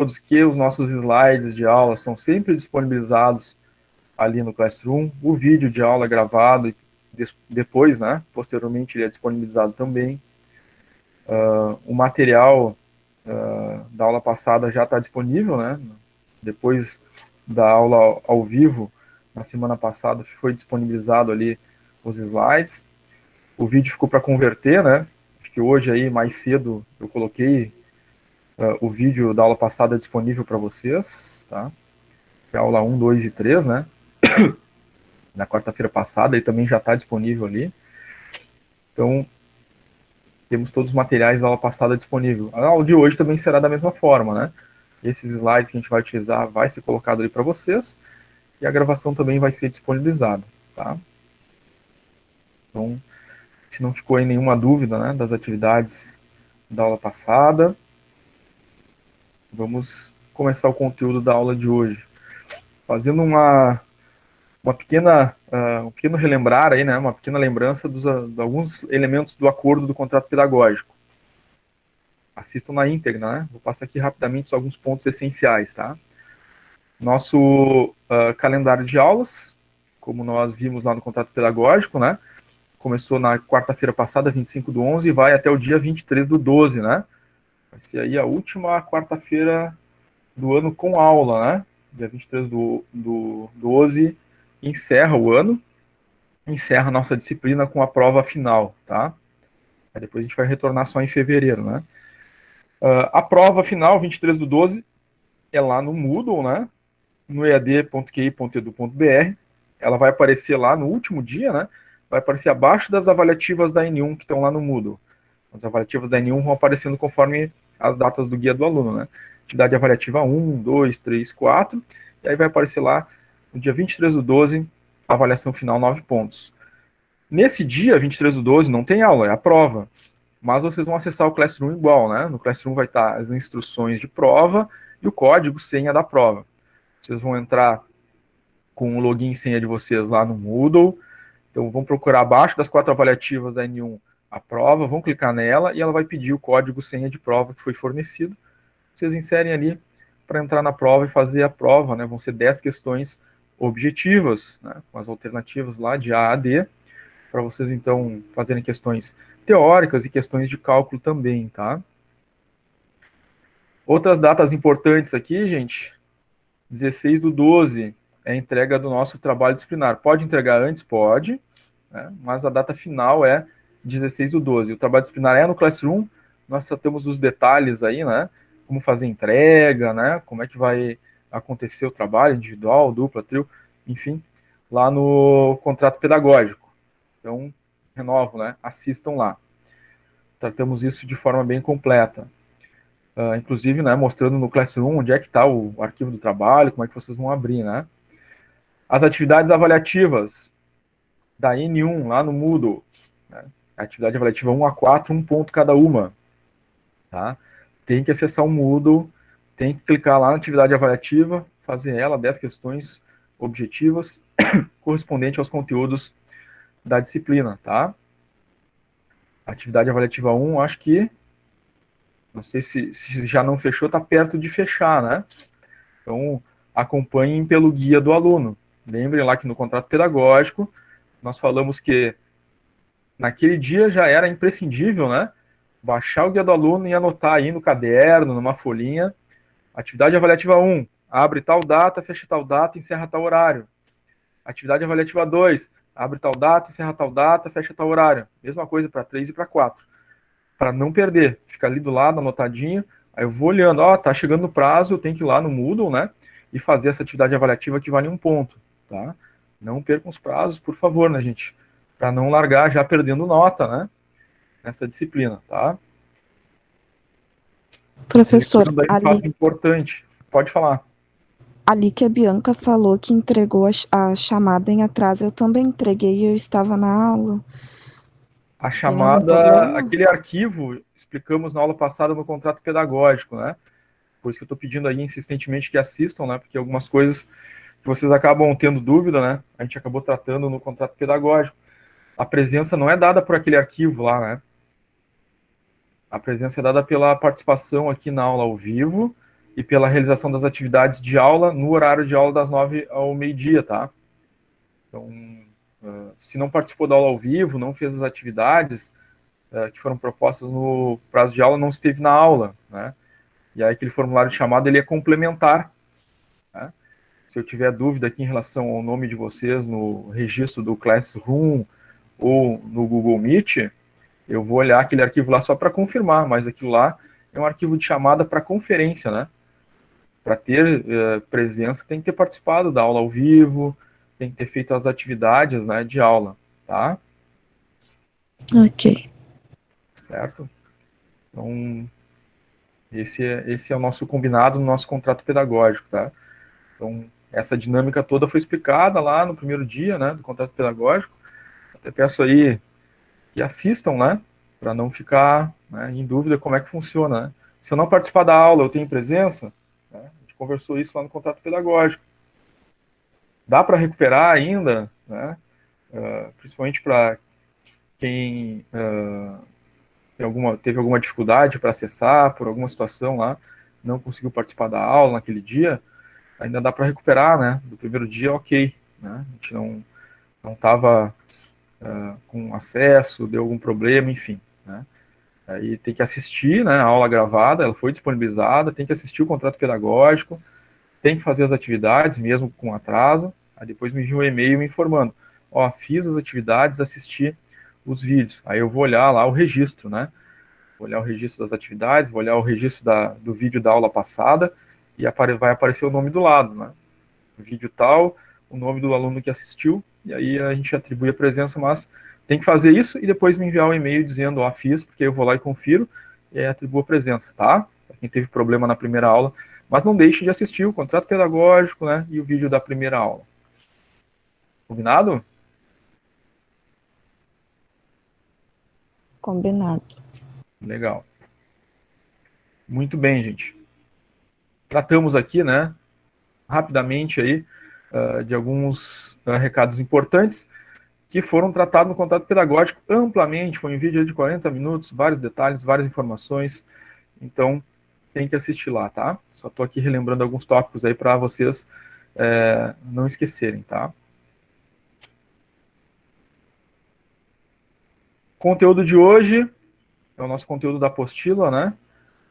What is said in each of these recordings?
todos que os nossos slides de aula são sempre disponibilizados ali no Classroom, o vídeo de aula gravado e depois, né, posteriormente ele é disponibilizado também. O material da aula passada já está disponível, né, depois da aula ao vivo, na semana passada foi disponibilizado ali os slides. O vídeo ficou para converter, né, acho que hoje aí, mais cedo, eu coloquei o vídeo da aula passada disponível para vocês, tá? A aula 1, 2 e 3, né? Na quarta-feira passada, ele também já está disponível ali. Então, temos todos os materiais da aula passada disponível. A aula de hoje também será da mesma forma, né? Esses slides que a gente vai utilizar vai ser colocado ali para vocês e a gravação também vai ser disponibilizada, tá? Então, se não ficou aí nenhuma dúvida, né, das atividades da aula passada, vamos começar o conteúdo da aula de hoje. Fazendo uma pequena, um pequeno relembrar aí, né, uma pequena lembrança de alguns elementos do acordo do contrato pedagógico. Assistam na íntegra, né? Vou passar aqui rapidamente só alguns pontos essenciais, tá? Nosso calendário de aulas, como nós vimos lá no contrato pedagógico, né? Começou na quarta-feira passada, 25/11, e vai até o dia 23/12, né? Vai ser aí a última quarta-feira do ano com aula, né? Dia 23/12 encerra o ano, encerra a nossa disciplina com a prova final, tá? Aí depois a gente vai retornar só em fevereiro, né? A prova final, 23/12, é lá no Moodle, né? No ead.qi.edu.br. Ela vai aparecer lá no último dia, né? Vai aparecer abaixo das avaliativas da N1 que estão lá no Moodle. As avaliativas da N1 vão aparecendo conforme as datas do guia do aluno, né? Atividade avaliativa 1, 2, 3, 4. E aí vai aparecer lá, no dia 23/12, a avaliação final 9 pontos. Nesse dia, 23/12, não tem aula, é a prova. Mas vocês vão acessar o Classroom igual, né? No Classroom vai estar as instruções de prova e o código senha da prova. Vocês vão entrar com o login e senha de vocês lá no Moodle. Então vão procurar abaixo das 4 avaliativas da N1 a prova, vão clicar nela e ela vai pedir o código senha de prova que foi fornecido. Vocês inserem ali para entrar na prova e fazer a prova, né? Vão ser 10 questões objetivas, né? Com as alternativas lá de A a D, para vocês então fazerem questões teóricas e questões de cálculo também, tá? Outras datas importantes aqui, gente, 16/12 é a entrega do nosso trabalho disciplinar. Pode entregar antes? Pode, né? Mas a data final é 16/12. O trabalho disciplinar é no Classroom, nós só temos os detalhes aí, né? Como fazer entrega, né? Como é que vai acontecer o trabalho individual, dupla, trio, enfim, lá no contrato pedagógico. Então, renovo, né? Assistam lá. Tratamos isso de forma bem completa. Inclusive, né, mostrando no Classroom onde é que está o arquivo do trabalho, como é que vocês vão abrir, né? As atividades avaliativas da N1 lá no Moodle, né? Atividade avaliativa 1 a 4, um ponto cada uma, tá? Tem que acessar o Moodle, tem que clicar lá na atividade avaliativa, fazer ela, 10 questões objetivas, correspondente aos conteúdos da disciplina, tá? Atividade avaliativa 1, acho que, não sei se já não fechou, está perto de fechar, né? Então, acompanhem pelo guia do aluno. Lembrem lá que no contrato pedagógico, nós falamos que naquele dia já era imprescindível, né? Baixar o guia do aluno e anotar aí no caderno, numa folhinha, atividade avaliativa 1, abre tal data, fecha tal data, encerra tal horário. Atividade avaliativa 2, abre tal data, encerra tal data, fecha tal horário. Mesma coisa para 3 e para 4. Para não perder, fica ali do lado, anotadinho. Aí eu vou olhando, ó, tá chegando no prazo, eu tenho que ir lá no Moodle, né? E fazer essa atividade avaliativa que vale um ponto, tá? Não percam os prazos, por favor, né, gente? Para não largar já perdendo nota, né? Nessa disciplina, tá? Professor, Relembrando aí um ali, fato importante. Pode falar. ali que a Bianca falou que entregou a chamada em atraso, eu também entreguei e eu estava na aula. A Tem algum chamada, problema? aquele arquivo, explicamos na aula passada no contrato pedagógico, né? Por isso que eu estou pedindo aí insistentemente que assistam, né? Porque algumas coisas que vocês acabam tendo dúvida, né? A gente acabou tratando no contrato pedagógico. A presença não é dada por aquele arquivo lá, né? A presença é dada pela participação aqui na aula ao vivo e pela realização das atividades de aula no horário de aula das 9 ao meio-dia, tá? Então, se não participou da aula ao vivo, não fez as atividades que foram propostas no prazo de aula, não esteve na aula, né? E aí aquele formulário de chamada, ele é complementar, né? Se eu tiver dúvida aqui em relação ao nome de vocês no registro do Classroom ou no Google Meet, eu vou olhar aquele arquivo lá só para confirmar, mas aquilo lá é um arquivo de chamada para conferência, né? Para ter presença, tem que ter participado da aula ao vivo, tem que ter feito as atividades, né, de aula, tá? Ok. Certo? Então, esse é o nosso combinado no nosso contrato pedagógico, tá? Então, essa dinâmica toda foi explicada lá no primeiro dia, né, do contrato pedagógico. Até peço aí que assistam, né, para não ficar, né, em dúvida como é que funciona, né? Se eu não participar da aula, eu tenho presença, né? A gente conversou isso lá no contrato pedagógico. Dá para recuperar ainda, né? Principalmente para quem teve alguma dificuldade para acessar, por alguma situação lá, não conseguiu participar da aula naquele dia, ainda dá para recuperar, né? Do primeiro dia, ok, né? A gente não estava com acesso, deu algum problema, enfim, né? Aí tem que assistir, né, a aula gravada, ela foi disponibilizada, tem que assistir o contrato pedagógico, tem que fazer as atividades, mesmo com atraso, aí depois me envia um e-mail me informando, ó, fiz as atividades, assisti os vídeos, aí eu vou olhar lá o registro, né, vou olhar o registro das atividades, vou olhar o registro do vídeo da aula passada, e vai aparecer o nome do lado, né, o vídeo tal, o nome do aluno que assistiu, e aí a gente atribui a presença, mas tem que fazer isso e depois me enviar um e-mail dizendo, ó, fiz, porque eu vou lá e confiro, e aí atribuo a presença, tá? Para quem teve problema na primeira aula, mas não deixe de assistir o contrato pedagógico, né, e o vídeo da primeira aula. Combinado? Combinado. Legal. Muito bem, gente. Tratamos aqui, né, rapidamente aí, de alguns recados importantes que foram tratados no contrato pedagógico amplamente, foi um vídeo de 40 minutos, vários detalhes, várias informações, então tem que assistir lá, tá? Só estou aqui relembrando alguns tópicos aí para vocês não esquecerem, tá? Conteúdo de hoje é o nosso conteúdo da apostila, né?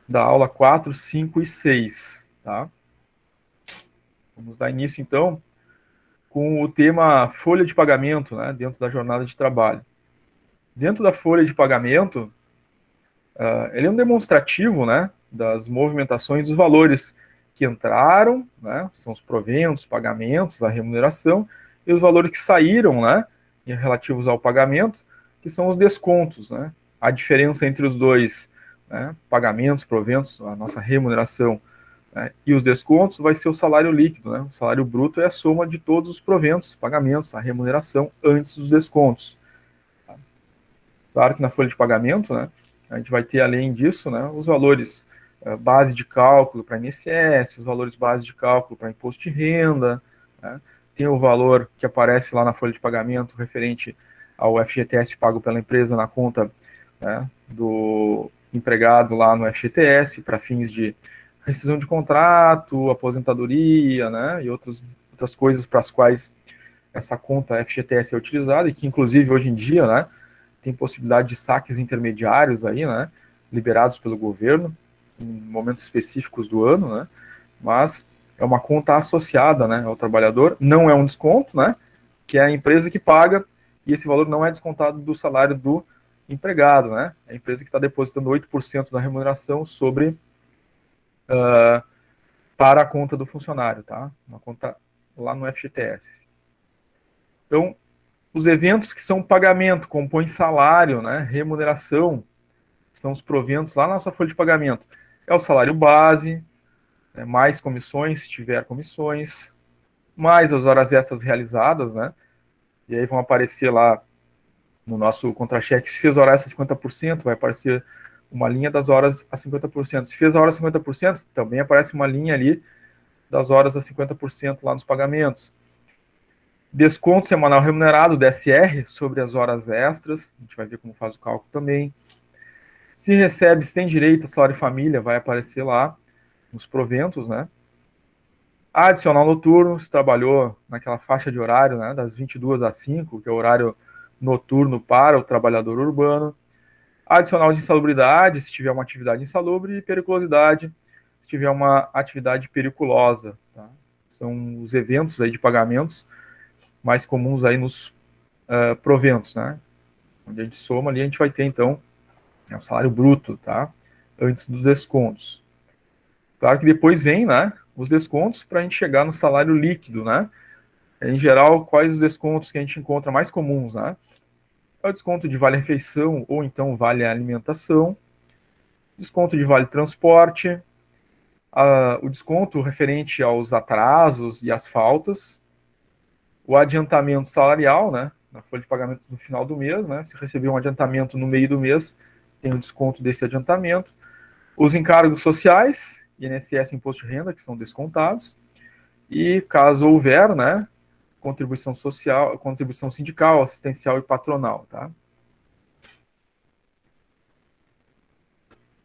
Da aula 4, 5 e 6, tá? Vamos dar início, então, com o tema folha de pagamento, né? Dentro da jornada de trabalho. Dentro da folha de pagamento, ele é um demonstrativo, né, das movimentações dos valores que entraram, né, são os proventos, pagamentos, a remuneração, e os valores que saíram, né, relativos ao pagamento, que são os descontos, né, a diferença entre os dois, né, pagamentos, proventos, a nossa remuneração, né, e os descontos vai ser o salário líquido, né, o salário bruto é a soma de todos os proventos, pagamentos, a remuneração antes dos descontos. Claro que na folha de pagamento, né, a gente vai ter, além disso, né, os valores base de cálculo para INSS, os valores base de cálculo para imposto de renda, né, tem o valor que aparece lá na folha de pagamento referente ao FGTS pago pela empresa na conta, né, do empregado lá no FGTS para fins de rescisão de contrato, aposentadoria, né, e outras coisas para as quais essa conta FGTS é utilizada e que, inclusive, hoje em dia, né, tem possibilidade de saques intermediários aí, né, liberados pelo governo em momentos específicos do ano, né, mas é uma conta associada, né, ao trabalhador, não é um desconto, né, que é a empresa que paga e esse valor não é descontado do salário do empregado, né, é a empresa que está depositando 8% da remuneração sobre para a conta do funcionário, tá, uma conta lá no FGTS. Então, os eventos que são pagamento, compõem salário, né, remuneração, são os proventos lá na nossa folha de pagamento. É o salário base, né, mais comissões, se tiver comissões, mais as horas extras realizadas, né? E aí vão aparecer lá no nosso contra-cheque, se fez hora extra 50%, vai aparecer uma linha das horas a 50%. Se fez a hora 50%, também aparece uma linha ali das horas a 50% lá nos pagamentos. Desconto semanal remunerado, DSR, sobre as horas extras, a gente vai ver como faz o cálculo também. Se recebe, se tem direito a salário família, vai aparecer lá. nos proventos, né? Adicional noturno, se trabalhou naquela faixa de horário, né, das 22 às 5, que é o horário noturno para o trabalhador urbano. Adicional de insalubridade, se tiver uma atividade insalubre, e periculosidade, se tiver uma atividade periculosa. Tá? São os eventos aí de pagamentos mais comuns aí nos proventos, né? Onde a gente soma ali, a gente vai ter, então, o salário bruto, tá? Antes dos descontos. Claro que depois vem, né, os descontos para a gente chegar no salário líquido, né? Em geral, quais os descontos que a gente encontra mais comuns, né? É o desconto de vale-refeição ou então vale-alimentação, desconto de vale-transporte, o desconto referente aos atrasos e às faltas, o adiantamento salarial, né? Na folha de pagamento no final do mês, né? Se receber um adiantamento no meio do mês, tem o desconto desse adiantamento. Os encargos sociais, INSS e Imposto de Renda, que são descontados. E caso houver, né? Contribuição social, contribuição sindical, assistencial e patronal, tá?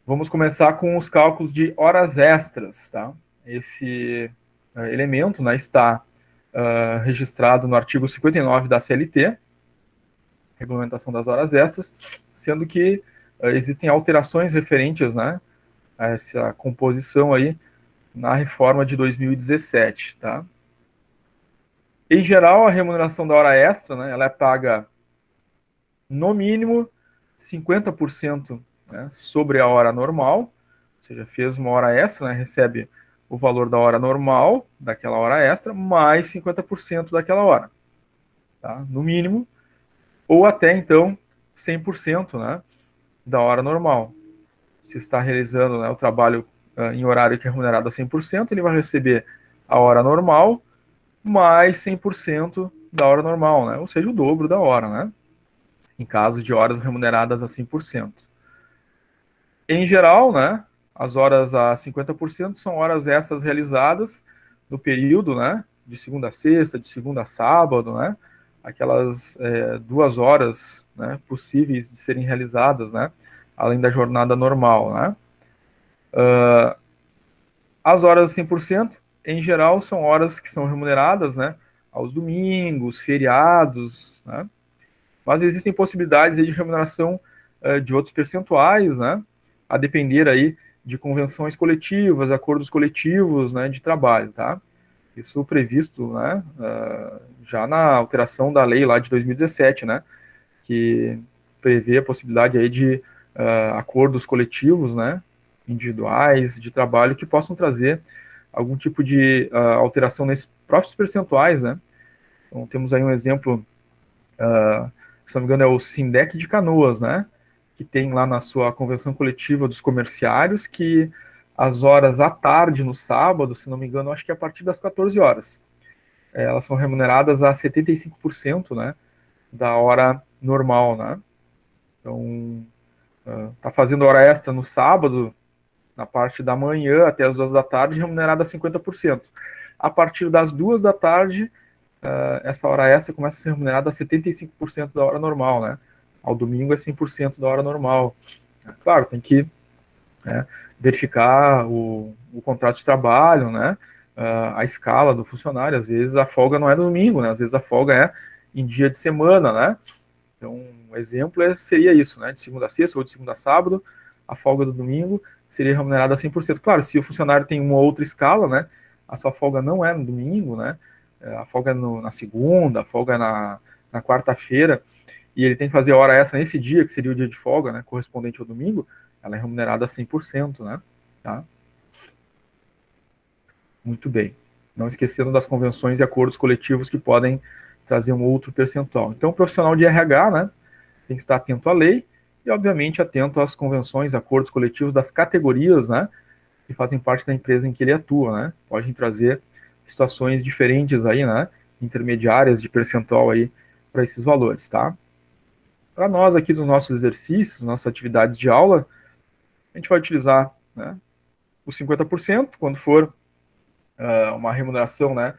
Vamos começar com os cálculos de horas extras, tá? Esse elemento, né, está registrado no artigo 59 da CLT, regulamentação das horas extras, sendo que existem alterações referentes, né, a essa composição aí na reforma de 2017, tá? Em geral, a remuneração da hora extra, né, ela é paga no mínimo 50%, né, sobre a hora normal, ou seja, fez uma hora extra, né, recebe o valor da hora normal, daquela hora extra, mais 50% daquela hora, tá? No mínimo, ou até então 100%, né, da hora normal. Se está realizando, né, o trabalho em horário que é remunerado a 100%, ele vai receber a hora normal mais 100% da hora normal, né? Ou seja, o dobro da hora, né? Em caso de horas remuneradas a 100%. Em geral, né, as horas a 50% são horas extras realizadas no período, né, de segunda a sexta, de segunda a sábado, né, aquelas 2 horas, né, possíveis de serem realizadas, né, além da jornada normal, né. As horas 100%, em geral, são horas que são remuneradas, né, aos domingos, feriados, né, mas existem possibilidades aí de remuneração de outros percentuais, né, a depender aí de convenções coletivas, acordos coletivos, né, de trabalho, tá? Isso previsto, né, já na alteração da lei lá de 2017, né, que prevê a possibilidade aí de acordos coletivos, né, individuais de trabalho que possam trazer algum tipo de alteração nesses próprios percentuais, né? Então temos aí um exemplo, se não me engano é o Sindec de Canoas, né, que tem lá na sua convenção coletiva dos comerciários que as horas à tarde no sábado, se não me engano, acho que é a partir das 14 horas, elas são remuneradas a 75%, né, da hora normal, né? Então, tá fazendo hora extra no sábado, na parte da manhã até as 2 da tarde, remunerada a 50%. A partir das 2 da tarde, essa hora extra começa a ser remunerada a 75% da hora normal, né? Ao domingo é 100% da hora normal. Claro, tem que verificar o contrato de trabalho, né? A escala do funcionário. Às vezes a folga não é no domingo, né? Às vezes a folga é em dia de semana, né? Então, um exemplo seria isso, né? De segunda a sexta ou de segunda a sábado, a folga do domingo seria remunerada a 100%. Claro, se o funcionário tem uma outra escala, né? A sua folga não é no domingo, né? A folga é na segunda, a folga é na quarta-feira, e ele tem que fazer a hora extra nesse dia, que seria o dia de folga, né? Correspondente ao domingo, ela é remunerada a 100%, né? Tá? Muito bem. Não esquecendo das convenções e acordos coletivos que podem trazer um outro percentual. Então, o profissional de RH, né? Tem que estar atento à lei e, obviamente, atento às convenções, acordos coletivos das categorias, né, que fazem parte da empresa em que ele atua, né? Podem trazer situações diferentes aí, né, intermediárias de percentual aí para esses valores, tá? Para nós aqui dos nossos exercícios, nossas atividades de aula, a gente vai utilizar, né, os 50% quando for uma remuneração, né,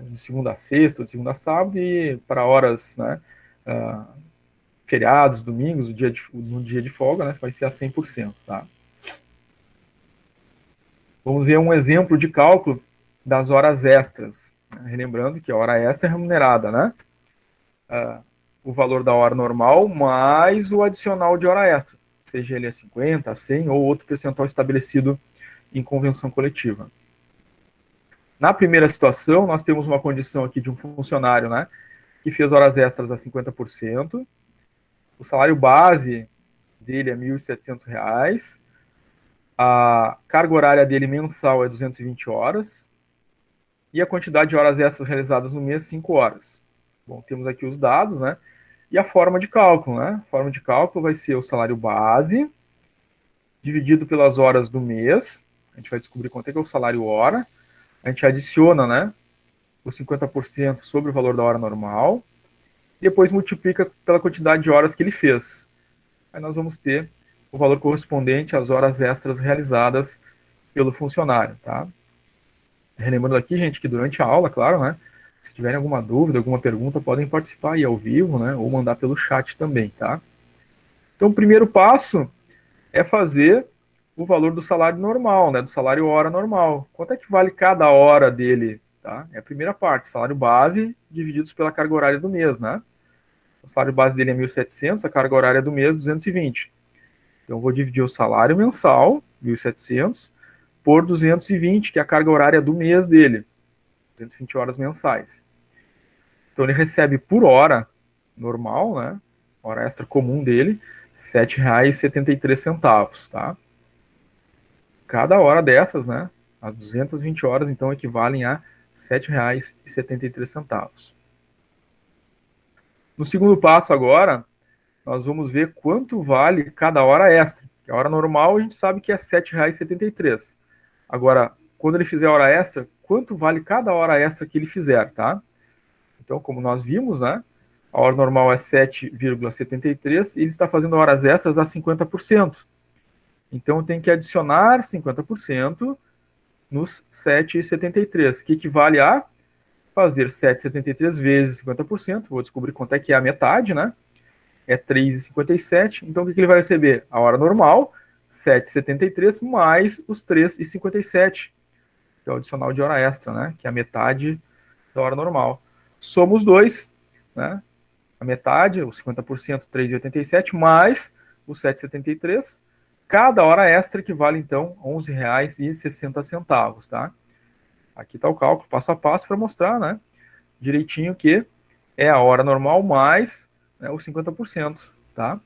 de segunda a sexta ou de segunda a sábado e para horas, né, uh, feriados, domingos, no dia de folga, né, vai ser a 100%, tá? Vamos ver um exemplo de cálculo das horas extras. Relembrando que a hora extra é remunerada, né? O valor da hora normal mais o adicional de hora extra, seja ele a 50, a 100 ou outro percentual estabelecido em convenção coletiva. Na primeira situação, nós temos uma condição aqui de um funcionário, né, que fez horas extras a 50%, o salário base dele é R$ 1.700, a carga horária dele mensal é 220 horas, e a quantidade de horas extras realizadas no mês, 5 horas. Bom, temos aqui os dados, né? E a forma de cálculo, né? A forma de cálculo vai ser o salário base dividido pelas horas do mês. A gente vai descobrir quanto é que é o salário hora. A gente adiciona, né, os 50% sobre o valor da hora normal. E depois multiplica pela quantidade de horas que ele fez. Aí nós vamos ter o valor correspondente às horas extras realizadas pelo funcionário, tá? Relembrando aqui, gente, que durante a aula, claro, né, se tiverem alguma dúvida, alguma pergunta, podem participar aí ao vivo, né, ou mandar pelo chat também, tá? Então, o primeiro passo é fazer o valor do salário normal, né, do salário hora normal. Quanto é que vale cada hora dele, tá? É a primeira parte, salário base divididos pela carga horária do mês, né? O salário base dele é 1.700, a carga horária do mês 220. Então, eu vou dividir o salário mensal, 1.700, por 220, que é a carga horária do mês dele, 220 horas mensais. Então, ele recebe por hora normal, né? Hora extra comum dele, R$ 7,73, tá? Cada hora dessas, né? As 220 horas, então, equivalem a R$ 7,73. No segundo passo agora, nós vamos ver quanto vale cada hora extra. A hora normal a gente sabe que é R$ 7,73. Agora, quando ele fizer hora extra, quanto vale cada hora extra que ele fizer, tá? Então, como nós vimos, né? A hora normal é 7,73 e ele está fazendo horas extras a 50%. Então, tem que adicionar 50% nos 7,73, que equivale a fazer 7,73 vezes 50%. Vou descobrir quanto é que é a metade, né? É 3,57. Então, o que ele vai receber? A hora normal, 7,73 mais os 3,57, que é o adicional de hora extra, né? Que é a metade da hora normal. Soma os dois, né? A metade, os 50%, 3,87, mais os 7,73. Cada hora extra equivale, então, a R$ 11,60, tá? Aqui está o cálculo, passo a passo, para mostrar, né, direitinho que é a hora normal mais, né, os 50%, tá?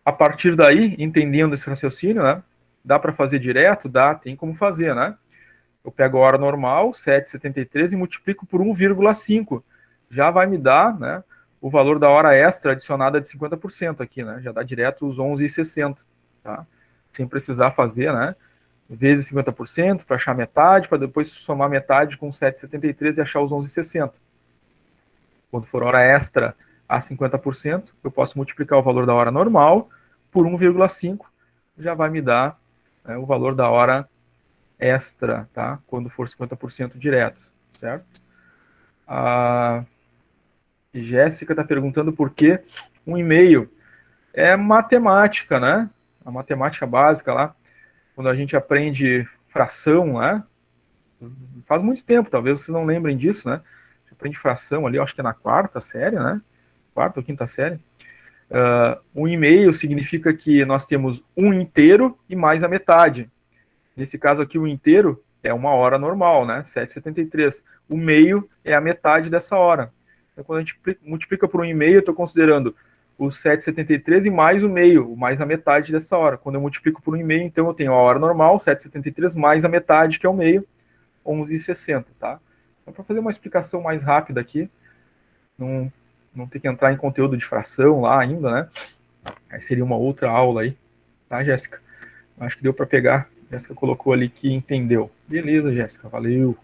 A partir daí, entendendo esse raciocínio, né, dá para fazer direto? Dá, tem como fazer, né? Eu pego a hora normal, 7,73, e multiplico por 1,5. Já vai me dar, né, o valor da hora extra adicionada de 50% aqui, né? Já dá direto os 11,60, tá? Sem precisar fazer, né, vezes 50% para achar metade, para depois somar metade com 7,73 e achar os 11,60. Quando for hora extra a 50%, eu posso multiplicar o valor da hora normal por 1,5, já vai me dar, né, o valor da hora extra, tá? Quando for 50% direto, certo? A Jéssica está perguntando por que um e-mail. É matemática, né? A matemática básica lá, quando a gente aprende fração, né? Faz muito tempo, talvez vocês não lembrem disso, né? A gente aprende fração ali, eu acho que é na quarta série, né? Quarta ou quinta série. Um e-mail significa que nós temos um inteiro e mais a metade. Nesse caso aqui, o inteiro é uma hora normal, né? 7,73. O meio é a metade dessa hora. Então, quando a gente multiplica por um e meio, eu estou considerando os 7,73 e mais o meio, mais a metade dessa hora. Quando eu multiplico por um e meio, então eu tenho a hora normal, 7,73, mais a metade, que é o meio, 11,60, tá? Então, para fazer uma explicação mais rápida aqui, não ter que entrar em conteúdo de fração lá ainda, né? Aí seria uma outra aula aí, tá, Jéssica? Acho que deu para pegar. Jéssica colocou ali que entendeu. Beleza, Jéssica, valeu.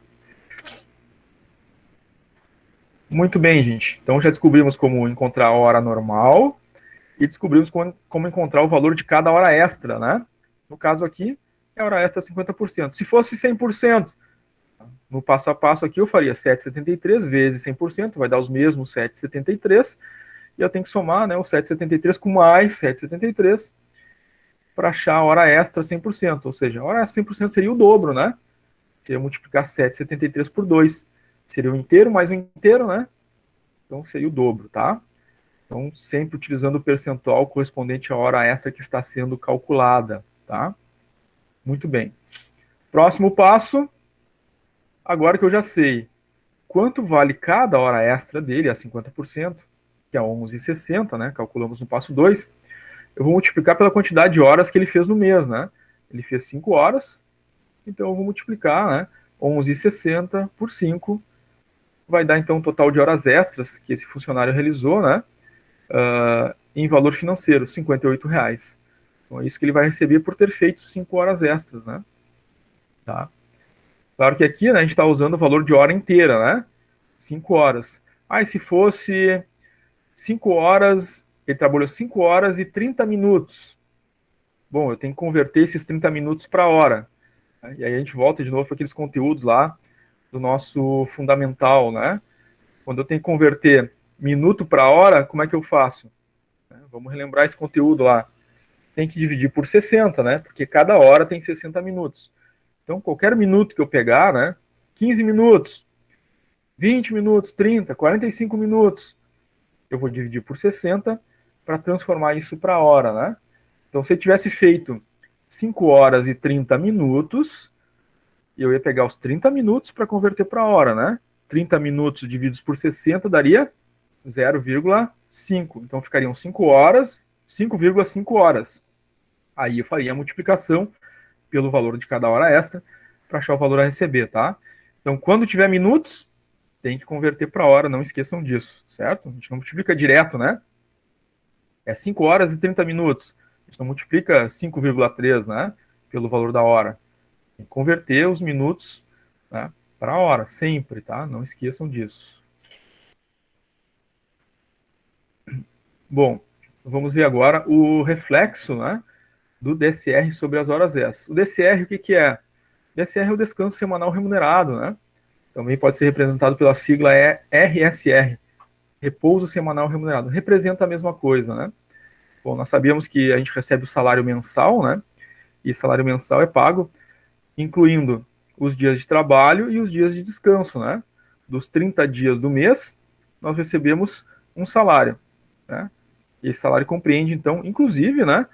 Muito bem, gente. Então já descobrimos como encontrar a hora normal e descobrimos como encontrar o valor de cada hora extra, né? No caso aqui, é a hora extra 50%. Se fosse 100%, no passo a passo aqui eu faria 7,73 vezes 100%, vai dar os mesmos 7,73, e eu tenho que somar, né, o 7,73 com mais 7,73, para achar a hora extra 100%, ou seja, a hora extra 100% seria o dobro, né? Seria multiplicar 7,73 por 2. Seria o inteiro mais o inteiro, né? Então seria o dobro, tá? Então, sempre utilizando o percentual correspondente à hora extra que está sendo calculada, tá? Muito bem. Próximo passo, agora que eu já sei quanto vale cada hora extra dele, a 50%, que é 11,60, né? Calculamos no passo 2. Eu vou multiplicar pela quantidade de horas que ele fez no mês, né? Ele fez 5 horas, então eu vou multiplicar, né? 11,60 por 5, vai dar então o total de horas extras que esse funcionário realizou, né? Em valor financeiro, R$ 58. Então é isso que ele vai receber por ter feito 5 horas extras, né? Tá? Claro que aqui, né, a gente está usando o valor de hora inteira, né? 5 horas. E se fosse 5 horas, ele trabalhou 5 horas e 30 minutos. Bom, eu tenho que converter esses 30 minutos para hora. E aí a gente volta de novo para aqueles conteúdos lá do nosso fundamental, né? Quando eu tenho que converter minuto para hora, como é que eu faço? Vamos relembrar esse conteúdo lá. Tem que dividir por 60, né? Porque cada hora tem 60 minutos. Então, qualquer minuto que eu pegar, né? 15 minutos, 20 minutos, 30, 45 minutos, eu vou dividir por 60 para transformar isso para hora, né? Então, se eu tivesse feito 5 horas e 30 minutos, eu ia pegar os 30 minutos para converter para hora, né? 30 minutos divididos por 60 daria 0,5. Então, ficariam 5 horas, 5,5 horas. Aí eu faria a multiplicação pelo valor de cada hora extra para achar o valor a receber, tá? Então, quando tiver minutos, tem que converter para hora, não esqueçam disso, certo? A gente não multiplica direto, né? É 5 horas e 30 minutos. A gente não multiplica 5,3, né? Pelo valor da hora. Tem que converter os minutos, né, para hora, sempre, tá? Não esqueçam disso. Bom, vamos ver agora o reflexo, né, do DSR sobre as horas extras. O DSR, o que é? O DSR é o descanso semanal remunerado, né? Também pode ser representado pela sigla RSR, repouso semanal remunerado. Representa a mesma coisa, né? Bom, nós sabíamos que a gente recebe o salário mensal, né? E salário mensal é pago incluindo os dias de trabalho e os dias de descanso, né? Dos 30 dias do mês, nós recebemos um salário, né? E esse salário compreende, então, inclusive, né,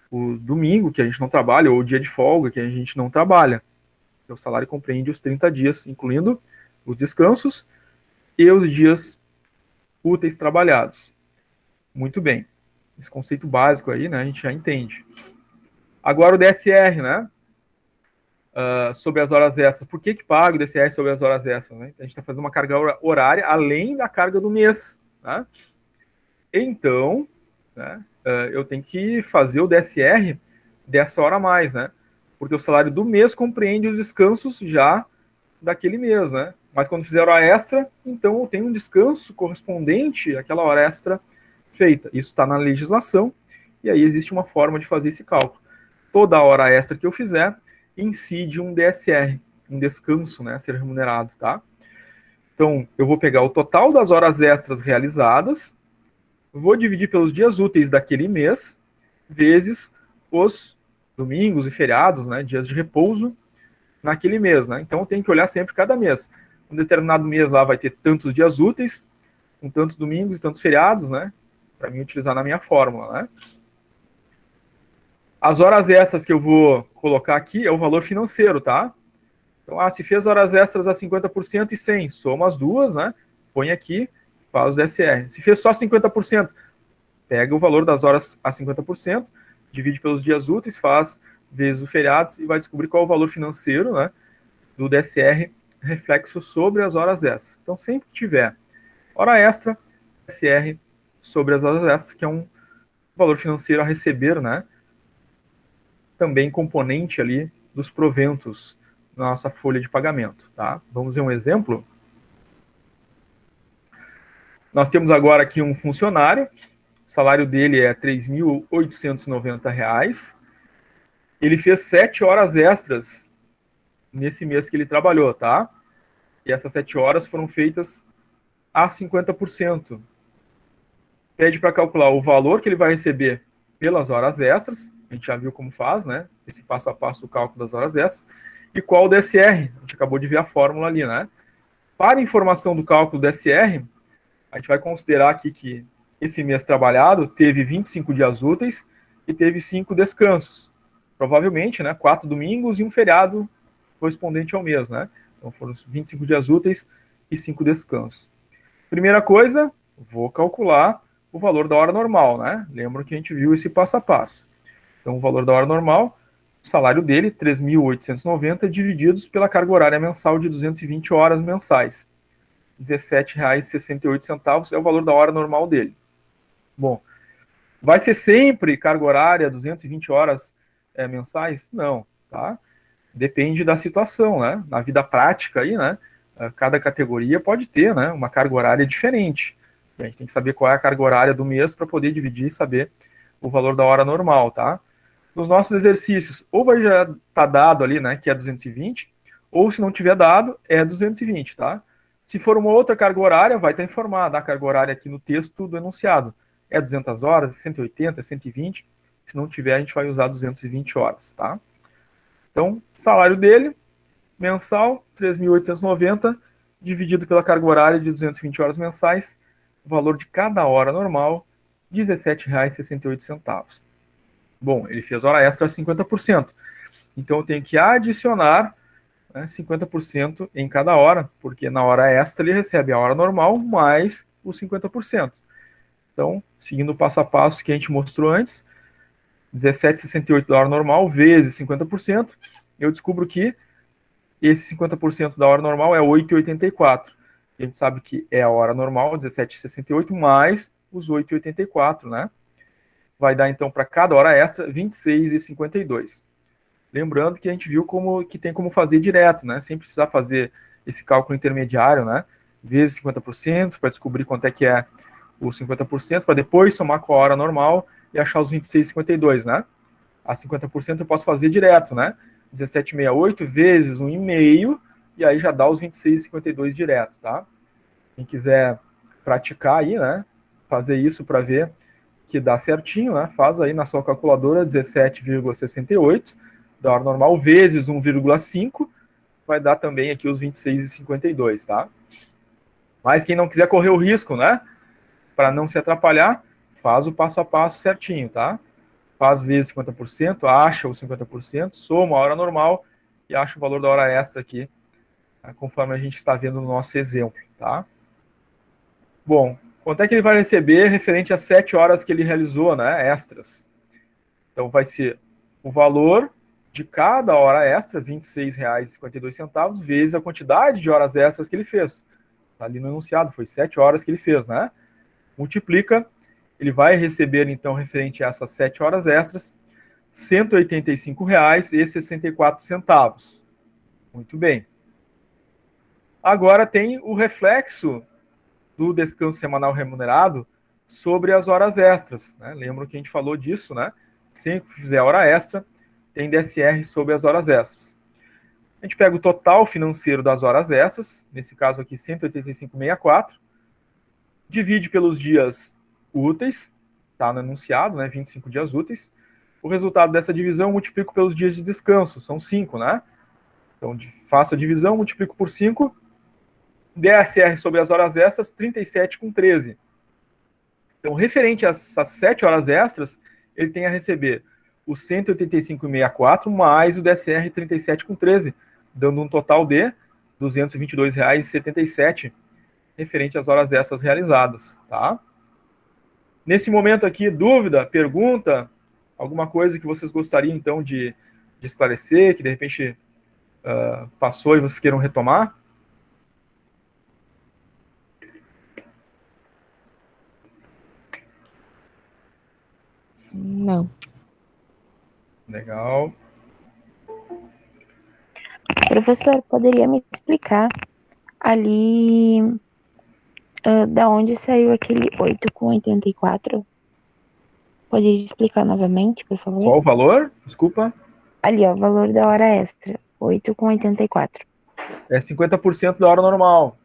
o domingo que a gente não trabalha, ou o dia de folga que a gente não trabalha. Então, o salário compreende os 30 dias, incluindo os descansos e os dias úteis trabalhados. Muito bem. Esse conceito básico aí, né, a gente já entende. Agora o DSR, né? Sobre as horas extras. Por que paga o DSR sobre as horas extras? Né? A gente está fazendo uma carga horária além da carga do mês. Né? Então, né, eu tenho que fazer o DSR dessa hora a mais, né? Porque o salário do mês compreende os descansos já daquele mês, né? Mas quando fizer hora extra, então eu tenho um descanso correspondente àquela hora extra feita. Isso está na legislação, e aí existe uma forma de fazer esse cálculo. Toda hora extra que eu fizer incide um DSR, um descanso, né, a ser remunerado, tá? Então, eu vou pegar o total das horas extras realizadas, vou dividir pelos dias úteis daquele mês, vezes os domingos e feriados, né, dias de repouso naquele mês, né? Então, eu tenho que olhar sempre cada mês. Um determinado mês lá vai ter tantos dias úteis, com tantos domingos e tantos feriados, né? Para mim utilizar na minha fórmula, né? As horas extras que eu vou colocar aqui é o valor financeiro, tá? Então, se fez horas extras a 50% e 100, soma as duas, né? Põe aqui, faz o DSR. Se fez só 50%, pega o valor das horas a 50%, divide pelos dias úteis, faz vezes os feriados e vai descobrir qual é o valor financeiro, né, do DSR reflexo sobre as horas extras. Então, sempre que tiver hora extra, DSR sobre as horas extras, que é um valor financeiro a receber, né, também componente ali dos proventos na nossa folha de pagamento, tá? Vamos ver um exemplo? Nós temos agora aqui um funcionário, o salário dele é R$ 3.890. Ele fez 7 horas extras nesse mês que ele trabalhou, tá? E essas 7 horas foram feitas a 50%. Pede para calcular o valor que ele vai receber pelas horas extras, a gente já viu como faz, né? Esse passo a passo do cálculo das horas extras. E qual o DSR? A gente acabou de ver a fórmula ali, né? Para informação do cálculo do DSR, a gente vai considerar aqui que esse mês trabalhado teve 25 dias úteis e teve 5 descansos. Provavelmente, né? 4 domingos e um feriado correspondente ao mês, né? Então foram 25 dias úteis e 5 descansos. Primeira coisa, vou calcular o valor da hora normal, né? Lembra que a gente viu esse passo a passo. Então, o valor da hora normal, o salário dele, 3.890, divididos pela carga horária mensal de 220 horas mensais. R$17,68 é o valor da hora normal dele. Bom, vai ser sempre carga horária 220 horas mensais? Não, tá? Depende da situação, né? Na vida prática aí, né? Cada categoria pode ter, né? Uma carga horária diferente. A gente tem que saber qual é a carga horária do mês para poder dividir e saber o valor da hora normal, tá? Nos nossos exercícios, ou vai já estar tá dado ali, né, que é 220, ou se não tiver dado, é 220, tá? Se for uma outra carga horária, vai estar informada a carga horária aqui no texto do enunciado. É 200 horas, 180, 120. Se não tiver, a gente vai usar 220 horas, tá? Então, salário dele, mensal, 3.890, dividido pela carga horária de 220 horas mensais, o valor de cada hora normal, R$17,68. Bom, ele fez hora extra a 50%. Então eu tenho que adicionar 50% em cada hora, porque na hora extra ele recebe a hora normal mais os 50%. Então, seguindo o passo a passo que a gente mostrou antes, 17,68 da hora normal vezes 50%, eu descubro que esse 50% da hora normal é 8,84. A gente sabe que é a hora normal, 17,68, mais os 8,84, né? Vai dar, então, para cada hora extra, 26,52. Lembrando que a gente viu como que tem como fazer direto, né? Sem precisar fazer esse cálculo intermediário, né? Vezes 50% para descobrir quanto é que é os 50%, para depois somar com a hora normal e achar os 26,52, né? A 50% eu posso fazer direto, né? 17,68 vezes 1,5, e aí já dá os 26,52 direto, tá? Quem quiser praticar aí, né? Fazer isso para ver que dá certinho, né? Faz aí na sua calculadora 17,68 da hora normal vezes 1,5, vai dar também aqui os 26,52, tá? Mas quem não quiser correr o risco, né? Para não se atrapalhar, faz o passo a passo certinho, tá? Faz vezes 50%, acha os 50%, soma a hora normal e acha o valor da hora extra aqui, conforme a gente está vendo no nosso exemplo, tá? Bom, quanto é que ele vai receber referente às 7 horas que ele realizou, né, extras? Então vai ser o valor de cada hora extra, R$26,52, vezes a quantidade de horas extras que ele fez. Tá ali no enunciado, foi 7 horas que ele fez, né? Multiplica, ele vai receber, então, referente a essas 7 horas extras, R$185,64. Muito bem. Agora tem o reflexo do descanso semanal remunerado sobre as horas extras, né? Lembram que a gente falou disso, né? Sempre que fizer hora extra, tem DSR sobre as horas extras. A gente pega o total financeiro das horas extras, nesse caso aqui 185,64, divide pelos dias úteis, tá no enunciado, né? 25 dias úteis. O resultado dessa divisão eu multiplico pelos dias de descanso, são 5, né? Então faço a divisão, multiplico por 5, DSR sobre as horas extras, 37,13. Então, referente a essas 7 horas extras, ele tem a receber o 185,64 mais o DSR 37,13, dando um total de R$ 222,77 referente às horas extras realizadas, tá? Nesse momento aqui, dúvida, pergunta, alguma coisa que vocês gostariam, então, de esclarecer, que de repente passou e vocês queiram retomar? Não. Legal. Professor, poderia me explicar ali da onde saiu aquele 8,84? Poderia explicar novamente, por favor? Qual o valor? Desculpa. Ali, ó, valor da hora extra, 8,84. É 50% da hora normal.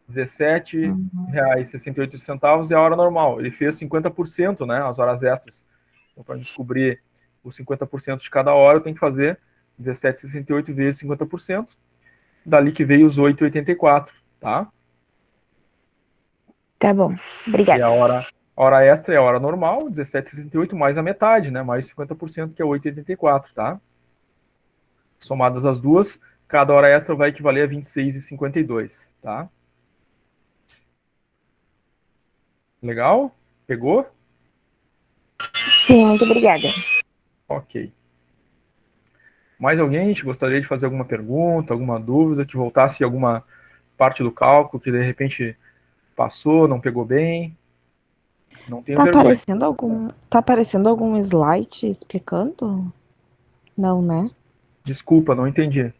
R$17,68 é a hora normal. Ele fez 50%, né, as horas extras. Então, para descobrir os 50% de cada hora, eu tenho que fazer 17,68 vezes 50%, dali que veio os 8,84, tá? Tá bom. E Obrigada. a hora extra é a hora normal, 17,68 mais a metade, né? Mais 50%, que é 8,84, tá? Somadas as duas, cada hora extra vai equivaler a 26,52, tá? Legal? Pegou? Sim, muito obrigada. Ok. Mais alguém gostaria de fazer alguma pergunta, alguma dúvida, que voltasse alguma parte do cálculo que de repente passou, não pegou bem? Não tenha vergonha. Tá aparecendo algum slide explicando? Não, né? Desculpa, não entendi.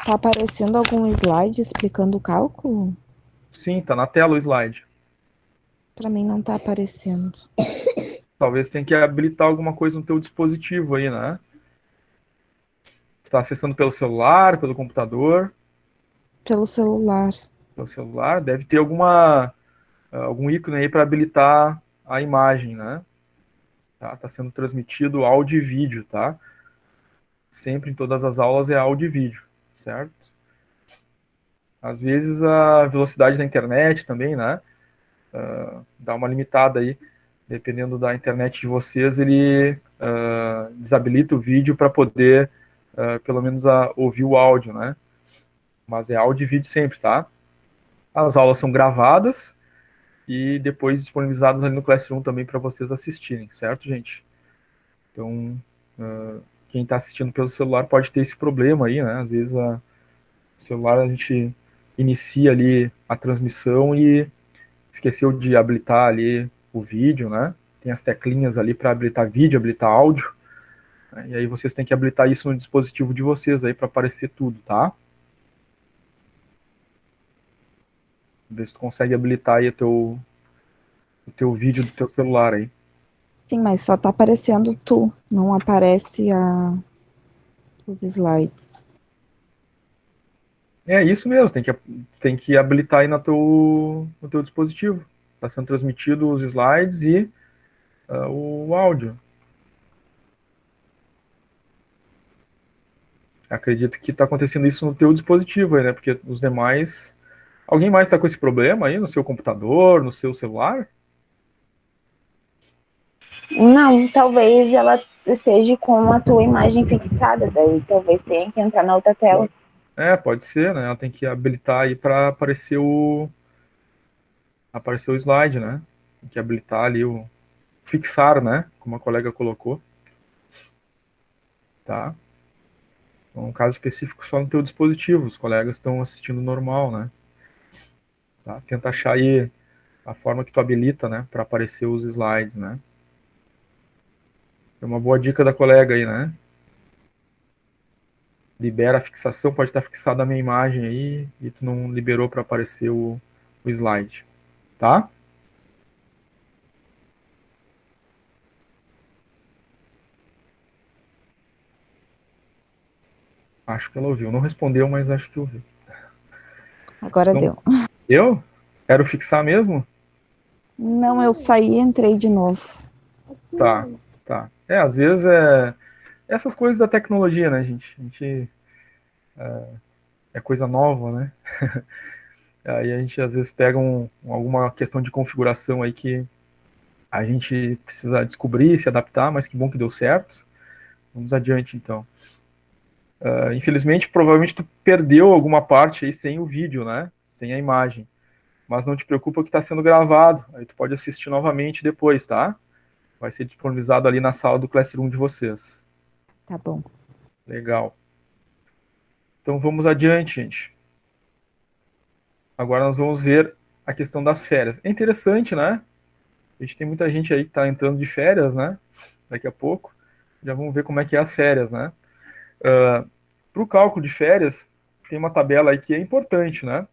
Tá aparecendo algum slide explicando o cálculo? Sim, tá na tela o slide. Pra mim não tá aparecendo. Talvez tenha que habilitar alguma coisa no teu dispositivo aí, né? Você está acessando pelo celular, pelo computador, Pelo celular. pelo celular, deve ter algum ícone aí para habilitar a imagem, né? Tá sendo transmitido áudio e vídeo, tá? Sempre em todas as aulas é áudio e vídeo, certo? Às vezes a velocidade da internet também, né? Dá uma limitada aí. Dependendo da internet de vocês, ele desabilita o vídeo para poder, pelo menos, ouvir o áudio, né? Mas é áudio e vídeo sempre, tá? As aulas são gravadas e depois disponibilizadas ali no Classroom também para vocês assistirem, certo, gente? Então, quem está assistindo pelo celular pode ter esse problema aí, né? Às vezes o celular a gente inicia ali a transmissão e esqueceu de habilitar ali o vídeo, né? Tem as teclinhas ali para habilitar vídeo, habilitar áudio, né? E aí vocês têm que habilitar isso no dispositivo de vocês aí para aparecer tudo, tá? Ver se tu consegue habilitar aí o teu vídeo do teu celular aí. Sim, mas só tá aparecendo tu, não aparece os slides. É isso mesmo, tem que habilitar aí no teu dispositivo. Está sendo transmitido os slides e o áudio. Acredito que está acontecendo isso no teu dispositivo aí, né? Porque os demais. Alguém mais está com esse problema aí no seu computador, no seu celular? Não, talvez ela esteja com a tua imagem fixada, daí talvez tenha que entrar na outra tela. Pode ser, né? Ela tem que habilitar aí para aparecer o slide, né? Tem que habilitar ali o fixar, né? Como a colega colocou, tá? Então, um caso específico só no teu dispositivo, os colegas estão assistindo normal, né? Tá? Tenta achar aí a forma que tu habilita, né, para aparecer os slides, né? É uma boa dica da colega aí, né? Libera a fixação, pode estar fixada a minha imagem aí e tu não liberou para aparecer o slide, tá? Acho que ela ouviu. Não respondeu, mas acho que ouviu. Agora Então, deu. eu quero fixar mesmo? Não, eu saí e entrei de novo. Tá, tá. Às vezes essas coisas da tecnologia, né, gente? A gente é coisa nova, né? Aí a gente às vezes pega alguma questão de configuração aí que a gente precisa descobrir, se adaptar, mas que bom que deu certo. Vamos adiante, então. Infelizmente, provavelmente tu perdeu alguma parte aí sem o vídeo, né? Sem a imagem. Mas não te preocupa que está sendo gravado. Aí tu pode assistir novamente depois, tá? Vai ser disponibilizado ali na sala do Classroom de vocês. Tá bom. Legal. Então vamos adiante, gente. Agora nós vamos ver a questão das férias. É interessante, né? A gente tem muita gente aí que está entrando de férias, né? Daqui a pouco. Já vamos ver como é que é as férias, né? Para o cálculo de férias, tem uma tabela aí que é importante, né?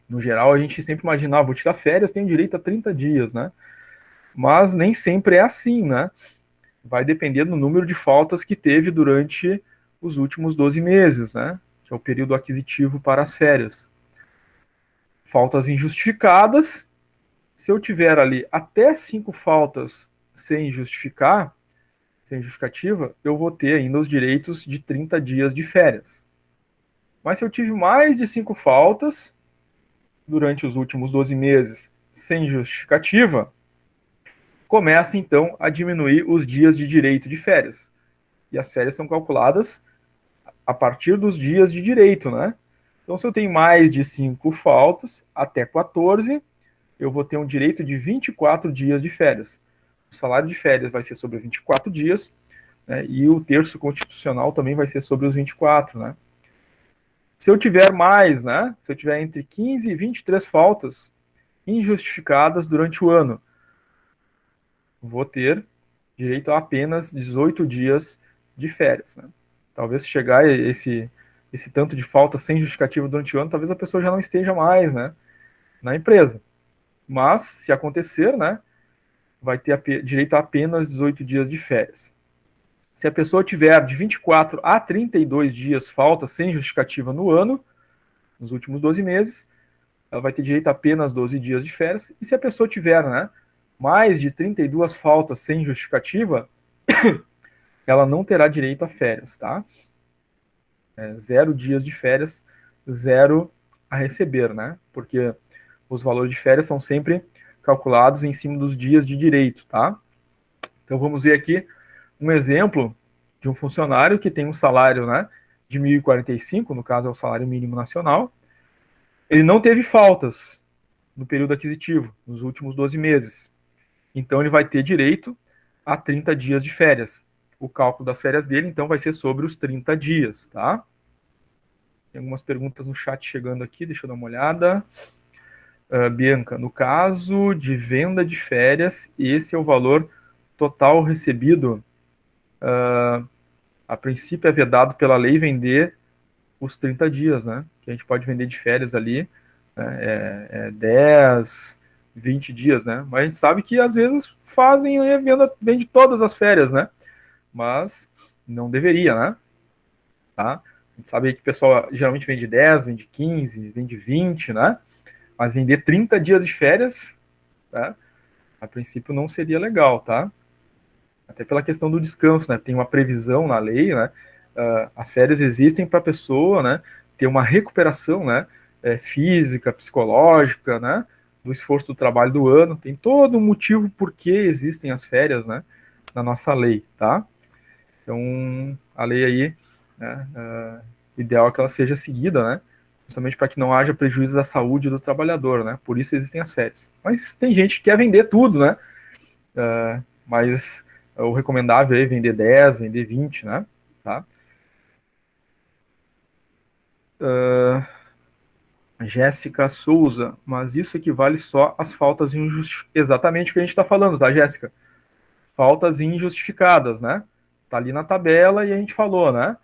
No geral, a gente sempre imagina, vou tirar férias, tenho direito a 30 dias, né? Mas nem sempre é assim, né? Vai depender do número de faltas que teve durante os últimos 12 meses, né? Que é o período aquisitivo para as férias. Faltas injustificadas, se eu tiver ali até 5 faltas sem justificar, sem justificativa, eu vou ter ainda os direitos de 30 dias de férias. Mas se eu tive mais de 5 faltas durante os últimos 12 meses sem justificativa, começa então a diminuir os dias de direito de férias. E as férias são calculadas a partir dos dias de direito, né? Então, se eu tenho mais de 5 faltas, até 14, eu vou ter um direito de 24 dias de férias. O salário de férias vai ser sobre 24 dias, né? E o terço constitucional também vai ser sobre os 24, né? Se eu tiver mais, né? Se eu tiver entre 15 e 23 faltas injustificadas durante o ano, vou ter direito a apenas 18 dias de férias, né? Talvez chegar esse tanto de falta sem justificativa durante o ano, talvez a pessoa já não esteja mais, né, na empresa. Mas, se acontecer, né, vai ter direito a apenas 18 dias de férias. Se a pessoa tiver de 24 a 32 dias falta sem justificativa no ano, nos últimos 12 meses, ela vai ter direito a apenas 12 dias de férias. E se a pessoa tiver, né, mais de 32 faltas sem justificativa, ela não terá direito a férias, tá? 0 dias de férias, 0 a receber, né? Porque os valores de férias são sempre calculados em cima dos dias de direito, tá? Então vamos ver aqui um exemplo de um funcionário que tem um salário, né, de 1.045, no caso é o salário mínimo nacional. Ele não teve faltas no período aquisitivo, nos últimos 12 meses. Então ele vai ter direito a 30 dias de férias. O cálculo das férias dele, então, vai ser sobre os 30 dias, tá? Tem algumas perguntas no chat chegando aqui, deixa eu dar uma olhada. Bianca, no caso de venda de férias, esse é o valor total recebido. A princípio é vedado pela lei vender os 30 dias, né? Que a gente pode vender de férias ali, né? 10, 20 dias, né? Mas a gente sabe que às vezes fazem a venda, vende todas as férias, né? Mas não deveria, né? Tá? A gente sabe que o pessoal geralmente vende 10, vende 15, vende 20, né? Mas vender 30 dias de férias, tá? A princípio não seria legal, tá? Até pela questão do descanso, né? Tem uma previsão na lei, né? As férias existem para a pessoa, né, ter uma recuperação, né, física, psicológica, né, do esforço do trabalho do ano. Tem todo um motivo por que existem as férias, né, na nossa lei, tá? Então, a lei aí, né, o ideal é que ela seja seguida, né, justamente para que não haja prejuízo à saúde do trabalhador, né, por isso existem as férias. Mas tem gente que quer vender tudo, né, mas o recomendável é vender 10, vender 20, né, tá? Jéssica Souza, mas isso equivale só às faltas injustificadas. Exatamente o que a gente está falando, tá, Jéssica? Faltas injustificadas, né? Tá ali na tabela e a gente falou, né?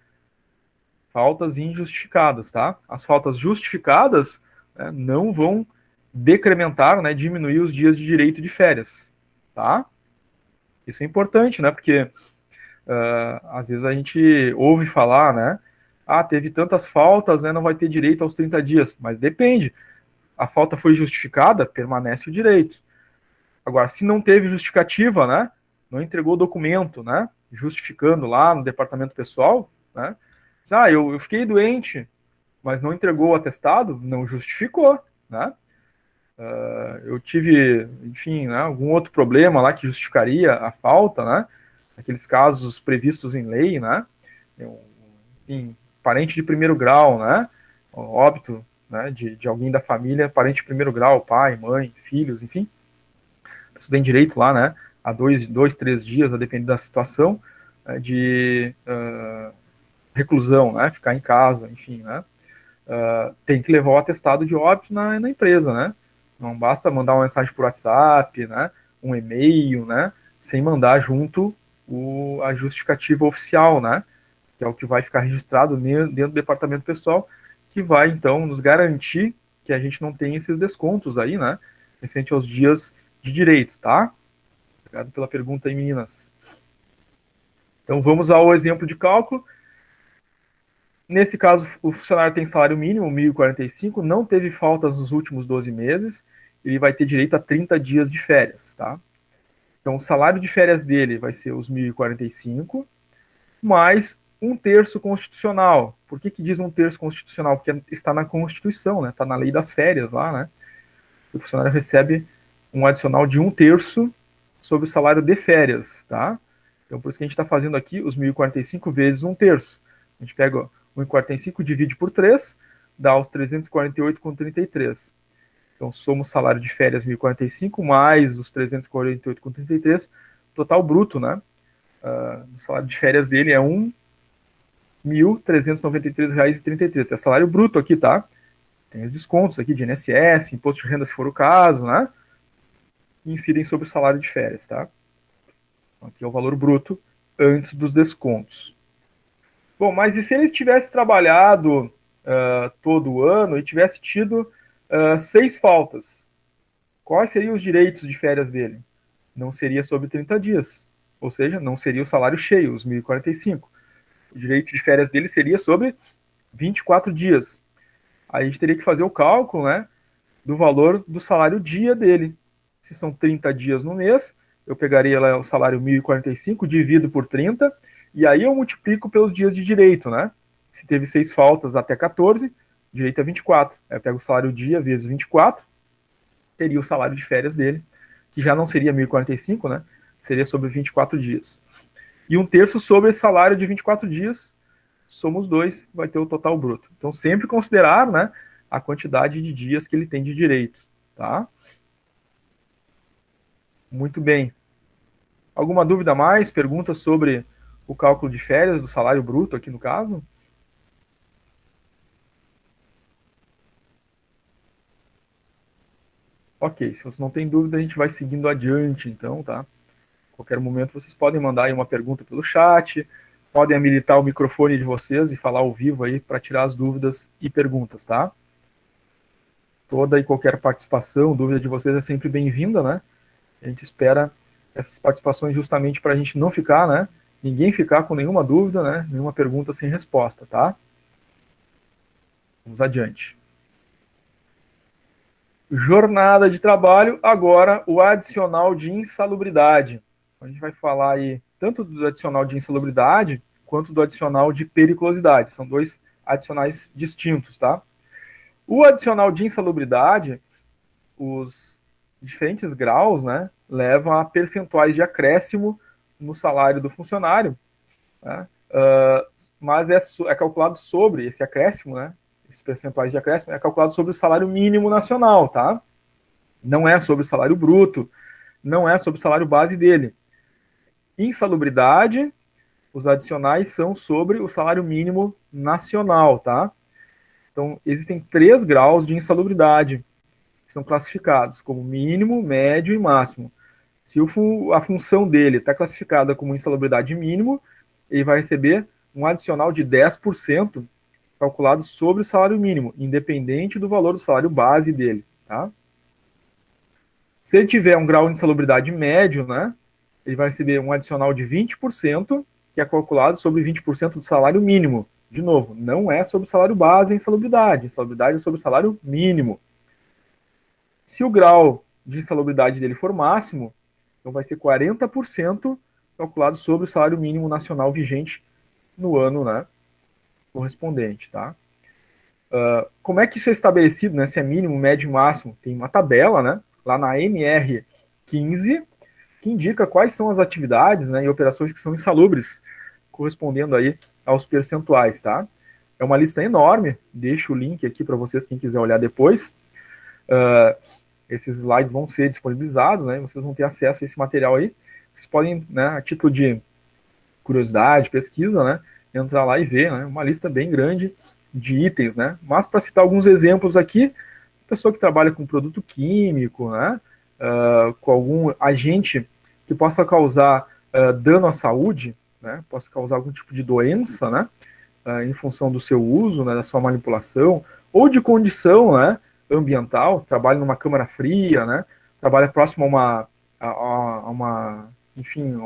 Faltas injustificadas, tá? As faltas justificadas, né, não vão decrementar, né, diminuir os dias de direito de férias, tá? Isso é importante, né? Porque às vezes a gente ouve falar, né? Ah, teve tantas faltas, né? Não vai ter direito aos 30 dias. Mas depende. A falta foi justificada, permanece o direito. Agora, se não teve justificativa, né? Não entregou o documento, né? Justificando lá no departamento pessoal, né? Ah, eu fiquei doente, mas não entregou o atestado, não justificou, né? Eu tive, enfim, né, algum outro problema lá que justificaria a falta, né? Aqueles casos previstos em lei, né? Enfim, parente de primeiro grau, né? Óbito, né, de alguém da família, parente de primeiro grau, pai, mãe, filhos, enfim. Isso tem direito lá, né, a 3 dias, a depender da situação, de reclusão, né, ficar em casa, enfim, né. Tem que levar o atestado de óbito na empresa, né. Não basta mandar uma mensagem por WhatsApp, né, um e-mail, né, sem mandar junto a justificativa oficial, né, que é o que vai ficar registrado dentro do departamento pessoal, que vai, então, nos garantir que a gente não tem esses descontos aí, né, referente aos dias de direito, tá? Obrigado pela pergunta aí, meninas. Então, vamos ao exemplo de cálculo. Nesse caso, o funcionário tem salário mínimo, 1.045, não teve faltas nos últimos 12 meses, ele vai ter direito a 30 dias de férias, tá? Então, o salário de férias dele vai ser os 1.045, mais um terço constitucional. Por que diz um terço constitucional? Porque está na Constituição, né? Está na lei das férias lá, né? O funcionário recebe um adicional de um terço sobre o salário de férias, tá? Então, por isso que a gente está fazendo aqui os 1.045 vezes um terço. A gente pega 1.045, divide por 3, dá os 348,33. Então, soma o salário de férias 1.045 mais os 348,33, total bruto, né? O salário de férias dele é R$ 1.393,33. É salário bruto aqui, tá? Tem os descontos aqui de INSS, imposto de renda se for o caso, né? E incidem sobre o salário de férias, tá? Aqui é o valor bruto antes dos descontos. Bom, mas e se ele tivesse trabalhado todo o ano e tivesse tido 6 faltas? Quais seriam os direitos de férias dele? Não seria sobre 30 dias. Ou seja, não seria o salário cheio, os 1.045. O direito de férias dele seria sobre 24 dias. Aí a gente teria que fazer o cálculo, né, do valor do salário dia dele. Se são 30 dias no mês, eu pegaria lá o salário 1.045, divido por 30, e aí eu multiplico pelos dias de direito, né? Se teve 6 faltas até 14, direito é 24. Aí eu pego o salário dia vezes 24, teria o salário de férias dele, que já não seria 1.045, né? Seria sobre 24 dias. E um terço sobre esse salário de 24 dias, somos 2, vai ter o total bruto. Então, sempre considerar, né, a quantidade de dias que ele tem de direito, tá? Muito bem. Alguma dúvida a mais? Pergunta sobre o cálculo de férias do salário bruto aqui no caso? Ok, se você não tem dúvida, a gente vai seguindo adiante, então, tá? A qualquer momento vocês podem mandar aí uma pergunta pelo chat, podem habilitar o microfone de vocês e falar ao vivo aí para tirar as dúvidas e perguntas, tá? Toda e qualquer participação, dúvida de vocês é sempre bem-vinda, né? A gente espera essas participações justamente para a gente não ficar, né? Ninguém ficar com nenhuma dúvida, né? Nenhuma pergunta sem resposta, tá? Vamos adiante. Jornada de trabalho, agora o adicional de insalubridade. A gente vai falar aí tanto do adicional de insalubridade quanto do adicional de periculosidade. São 2 adicionais distintos, tá? O adicional de insalubridade, os diferentes graus, né, levam a percentuais de acréscimo no salário do funcionário, né? Mas é calculado sobre esse acréscimo, né? Esses percentuais de acréscimo é calculado sobre o salário mínimo nacional, tá? Não é sobre o salário bruto, não é sobre o salário base dele. Insalubridade, os adicionais são sobre o salário mínimo nacional, tá? Então, existem 3 graus de insalubridade que são classificados como mínimo, médio e máximo. Se a função dele está classificada como insalubridade mínimo, ele vai receber um adicional de 10% calculado sobre o salário mínimo, independente do valor do salário base dele, tá? Se ele tiver um grau de insalubridade médio, né, ele vai receber um adicional de 20%, que é calculado sobre 20% do salário mínimo. De novo, não é sobre o salário base a insalubridade. Insalubridade é sobre o salário mínimo. Se o grau de insalubridade dele for máximo, então vai ser 40% calculado sobre o salário mínimo nacional vigente no ano, né, correspondente, tá? Como é que isso é estabelecido, né? Se é mínimo, médio e máximo? Tem uma tabela, né? Lá na NR15, que indica quais são as atividades, né, e operações que são insalubres, correspondendo aí aos percentuais, tá? É uma lista enorme, deixo o link aqui para vocês, quem quiser olhar depois. Esses slides vão ser disponibilizados, né? Vocês vão ter acesso a esse material aí. Vocês podem, né, a título de curiosidade, pesquisa, né, entrar lá e ver, né, uma lista bem grande de itens, né? Mas para citar alguns exemplos aqui, pessoa que trabalha com produto químico, né, com algum agente que possa causar dano à saúde, né, possa causar algum tipo de doença, né, em função do seu uso, né, da sua manipulação, ou de condição, né, ambiental, trabalha numa câmara fria, né, trabalha próximo a uma, enfim,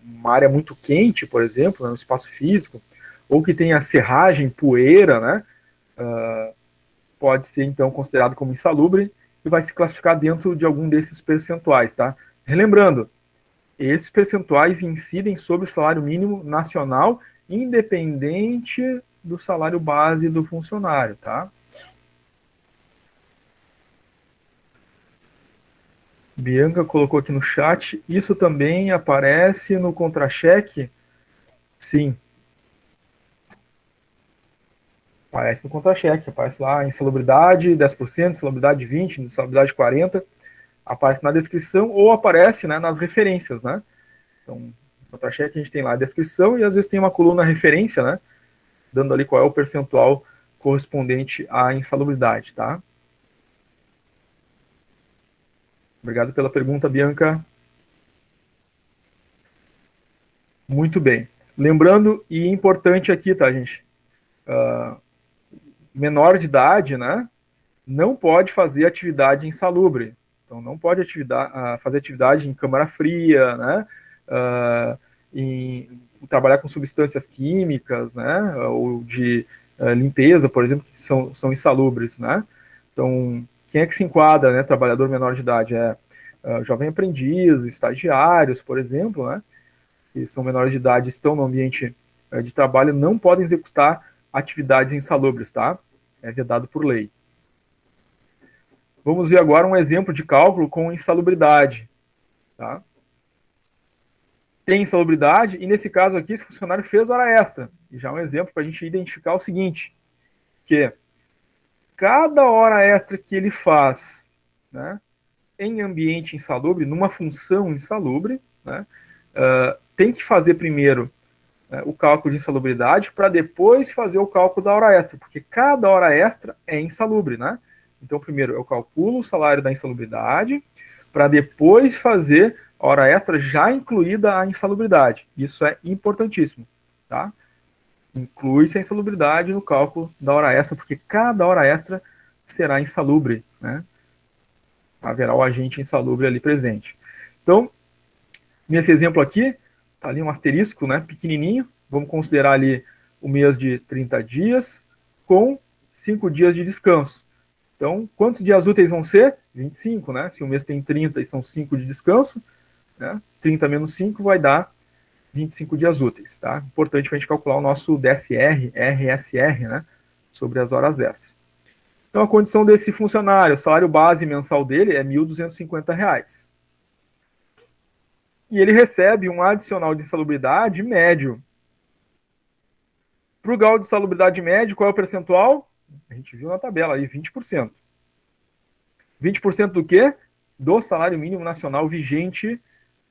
uma área muito quente, por exemplo, né, no espaço físico, ou que tenha serragem, poeira, né, pode ser, então, considerado como insalubre e vai se classificar dentro de algum desses percentuais, tá? Relembrando, esses percentuais incidem sobre o salário mínimo nacional, independente do salário base do funcionário, tá? Bianca colocou aqui no chat, isso também aparece no contra-cheque? Sim. Aparece no contra-cheque, aparece lá insalubridade 10%, insalubridade 20%, insalubridade 40%, aparece na descrição ou aparece, né, nas referências, né? Então, no contra-cheque a gente tem lá a descrição e às vezes tem uma coluna referência, né? Dando ali qual é o percentual correspondente à insalubridade, tá? Obrigado pela pergunta, Bianca. Muito bem. Lembrando, e importante aqui, tá, gente? Menor de idade, né? Não pode fazer atividade insalubre. Então, não pode fazer atividade em câmara fria, né? Trabalhar com substâncias químicas, né? Ou de limpeza, por exemplo, que são insalubres, né? Então, quem é que se enquadra, né? Trabalhador menor de idade jovem aprendiz, estagiários, por exemplo, né? Que são menores de idade, estão no ambiente de trabalho, não podem executar atividades insalubres, tá? É vedado por lei. Vamos ver agora um exemplo de cálculo com insalubridade. Tá? Tem insalubridade, e nesse caso aqui, esse funcionário fez hora extra. E já é um exemplo para a gente identificar o seguinte, que cada hora extra que ele faz, né, em ambiente insalubre, numa função insalubre, né, tem que fazer primeiro o cálculo de insalubridade para depois fazer o cálculo da hora extra, porque cada hora extra é insalubre, né? Então, primeiro eu calculo o salário da insalubridade para depois fazer a hora extra já incluída a insalubridade. Isso é importantíssimo, tá? Inclui-se a insalubridade no cálculo da hora extra, porque cada hora extra será insalubre, né? Haverá o agente insalubre ali presente. Então, nesse exemplo aqui, tá ali um asterisco, né, pequenininho. Vamos considerar ali o mês de 30 dias com 5 dias de descanso. Então, quantos dias úteis vão ser? 25, né? Se o mês tem 30 e são 5 de descanso, né? 30 menos 5 vai dar 25 dias úteis, tá? Importante para a gente calcular o nosso DSR, RSR, né? Sobre as horas extras. Então, a condição desse funcionário, o salário base mensal dele é R$ 1.250. E ele recebe um adicional de insalubridade médio. Para o grau de insalubridade médio, qual é o percentual? A gente viu na tabela ali, 20%. 20% do quê? Do salário mínimo nacional vigente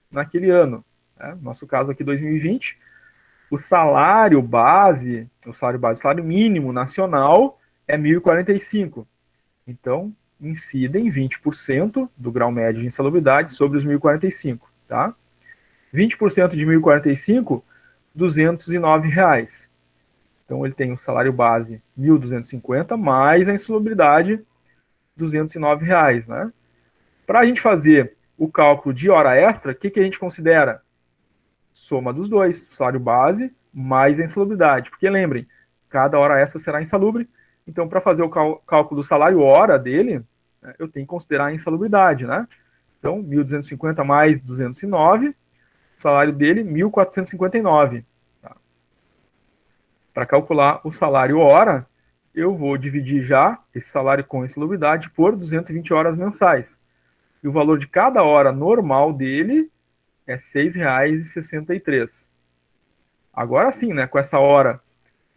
naquele ano. No nosso caso aqui, 2020, o salário base, o salário mínimo nacional é 1.045. Então, incidem 20% do grau médio de insalubridade sobre os 1.045, tá? 20% de 1.045, R$ 209. Então, ele tem o salário base 1.250, mais a insalubridade, R$ 209, né? Para a gente fazer o cálculo de hora extra, o que a gente considera? Soma dos dois, o salário base mais a insalubridade. Porque lembrem, cada hora extra será insalubre. Então, para fazer o cálculo do salário hora dele, eu tenho que considerar a insalubridade, né? Então, 1.250 mais 209, o salário dele, 1.459. Tá? Para calcular o salário hora, eu vou dividir já esse salário com insalubridade por 220 horas mensais. E o valor de cada hora normal dele é R$ 6,63. Agora sim, né, com essa hora R$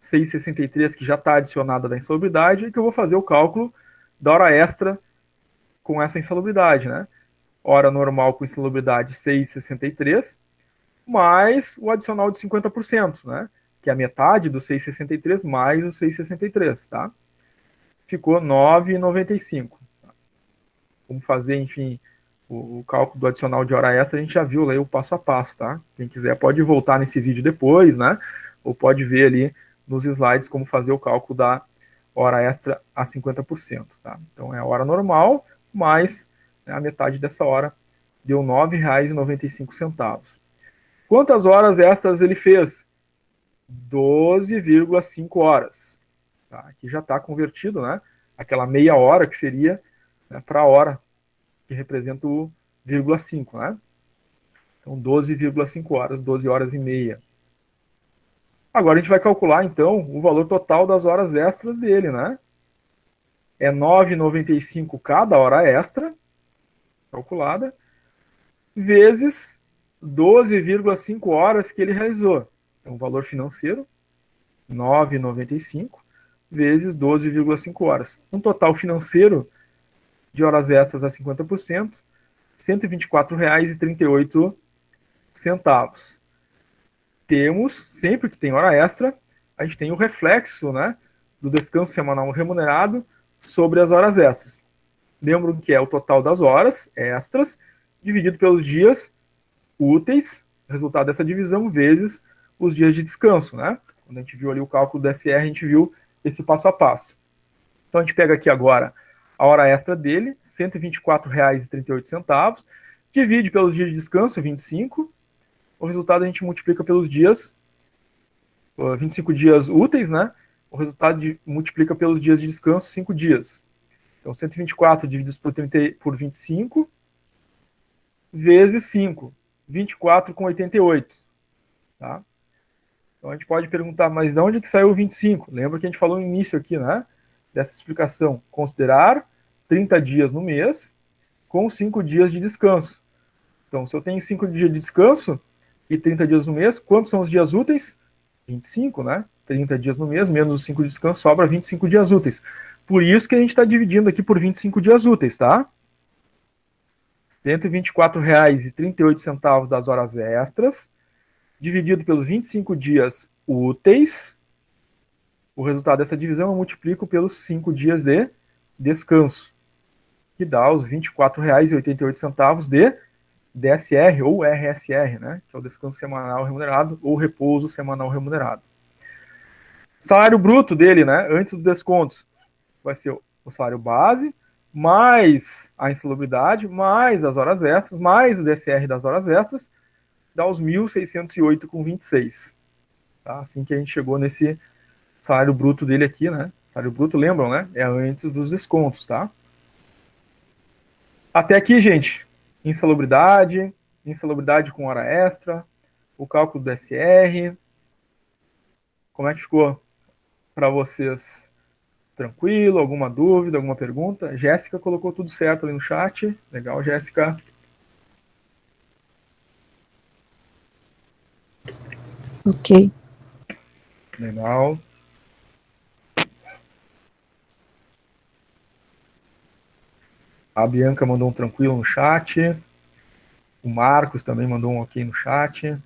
6,63 que já está adicionada da insalubridade, é que eu vou fazer o cálculo da hora extra com essa insalubridade, né? Hora normal com insalubridade 6,63, mais o adicional de 50%, né? Que é a metade do 6,63 mais o 6,63, tá? Ficou R$ 9,95. Como fazer, enfim, o cálculo do adicional de hora extra, a gente já viu aí o passo a passo, tá? Quem quiser pode voltar nesse vídeo depois, né? Ou pode ver ali nos slides como fazer o cálculo da hora extra a 50%, tá? Então é a hora normal, mais a metade dessa hora deu R$ 9,95. Quantas horas extras ele fez? 12,5 horas. Tá? Aqui já está convertido, né? Aquela meia hora que seria, né, para a hora, que representa o 0,5, né? Então, 12,5 horas, 12 horas e meia. Agora a gente vai calcular, então, o valor total das horas extras dele, né? É 9,95 cada hora extra, calculada, vezes 12,5 horas que ele realizou. Então, o valor financeiro, 9,95, vezes 12,5 horas. Um total financeiro de horas extras a 50%, R$ 124,38. Temos, sempre que tem hora extra, a gente tem o reflexo, né, do descanso semanal remunerado sobre as horas extras. Lembram que é o total das horas extras dividido pelos dias úteis, resultado dessa divisão, vezes os dias de descanso, né? Quando a gente viu ali o cálculo do SR, a gente viu esse passo a passo. Então a gente pega aqui agora a hora extra dele, R$ 124,38, divide pelos dias de descanso, 25. O resultado a gente multiplica pelos dias, 25 dias úteis, né? O resultado multiplica pelos dias de descanso, 5 dias. Então 124 divididos por 25, vezes 5, 24,88. Tá? Então a gente pode perguntar, mas de onde que saiu o 25? Lembra que a gente falou no início aqui, né? Dessa explicação. Considerar 30 dias no mês com 5 dias de descanso. Então, se eu tenho 5 dias de descanso e 30 dias no mês, quantos são os dias úteis? 25, né? 30 dias no mês, menos os 5 de descanso, sobra 25 dias úteis. Por isso que a gente está dividindo aqui por 25 dias úteis, tá? R$ 124,38 das horas extras, dividido pelos 25 dias úteis. O resultado dessa divisão eu multiplico pelos 5 dias de descanso, que dá os R$ 24,88 de DSR ou RSR, né? Que é o descanso semanal remunerado ou repouso semanal remunerado. Salário bruto dele, né? Antes dos descontos, vai ser o salário base, mais a insalubridade, mais as horas extras, mais o DSR das horas extras, dá os 1.608,26. Tá? Assim que a gente chegou nesse salário bruto dele aqui, né? Salário bruto, lembram, né? É antes dos descontos, tá? Até aqui, gente, insalubridade com hora extra, o cálculo do SR. Como é que ficou para vocês? Tranquilo? Alguma dúvida, alguma pergunta? Jéssica colocou tudo certo ali no chat. Legal, Jéssica. Ok. Legal. A Bianca mandou um tranquilo no chat. O Marcos também mandou um ok no chat.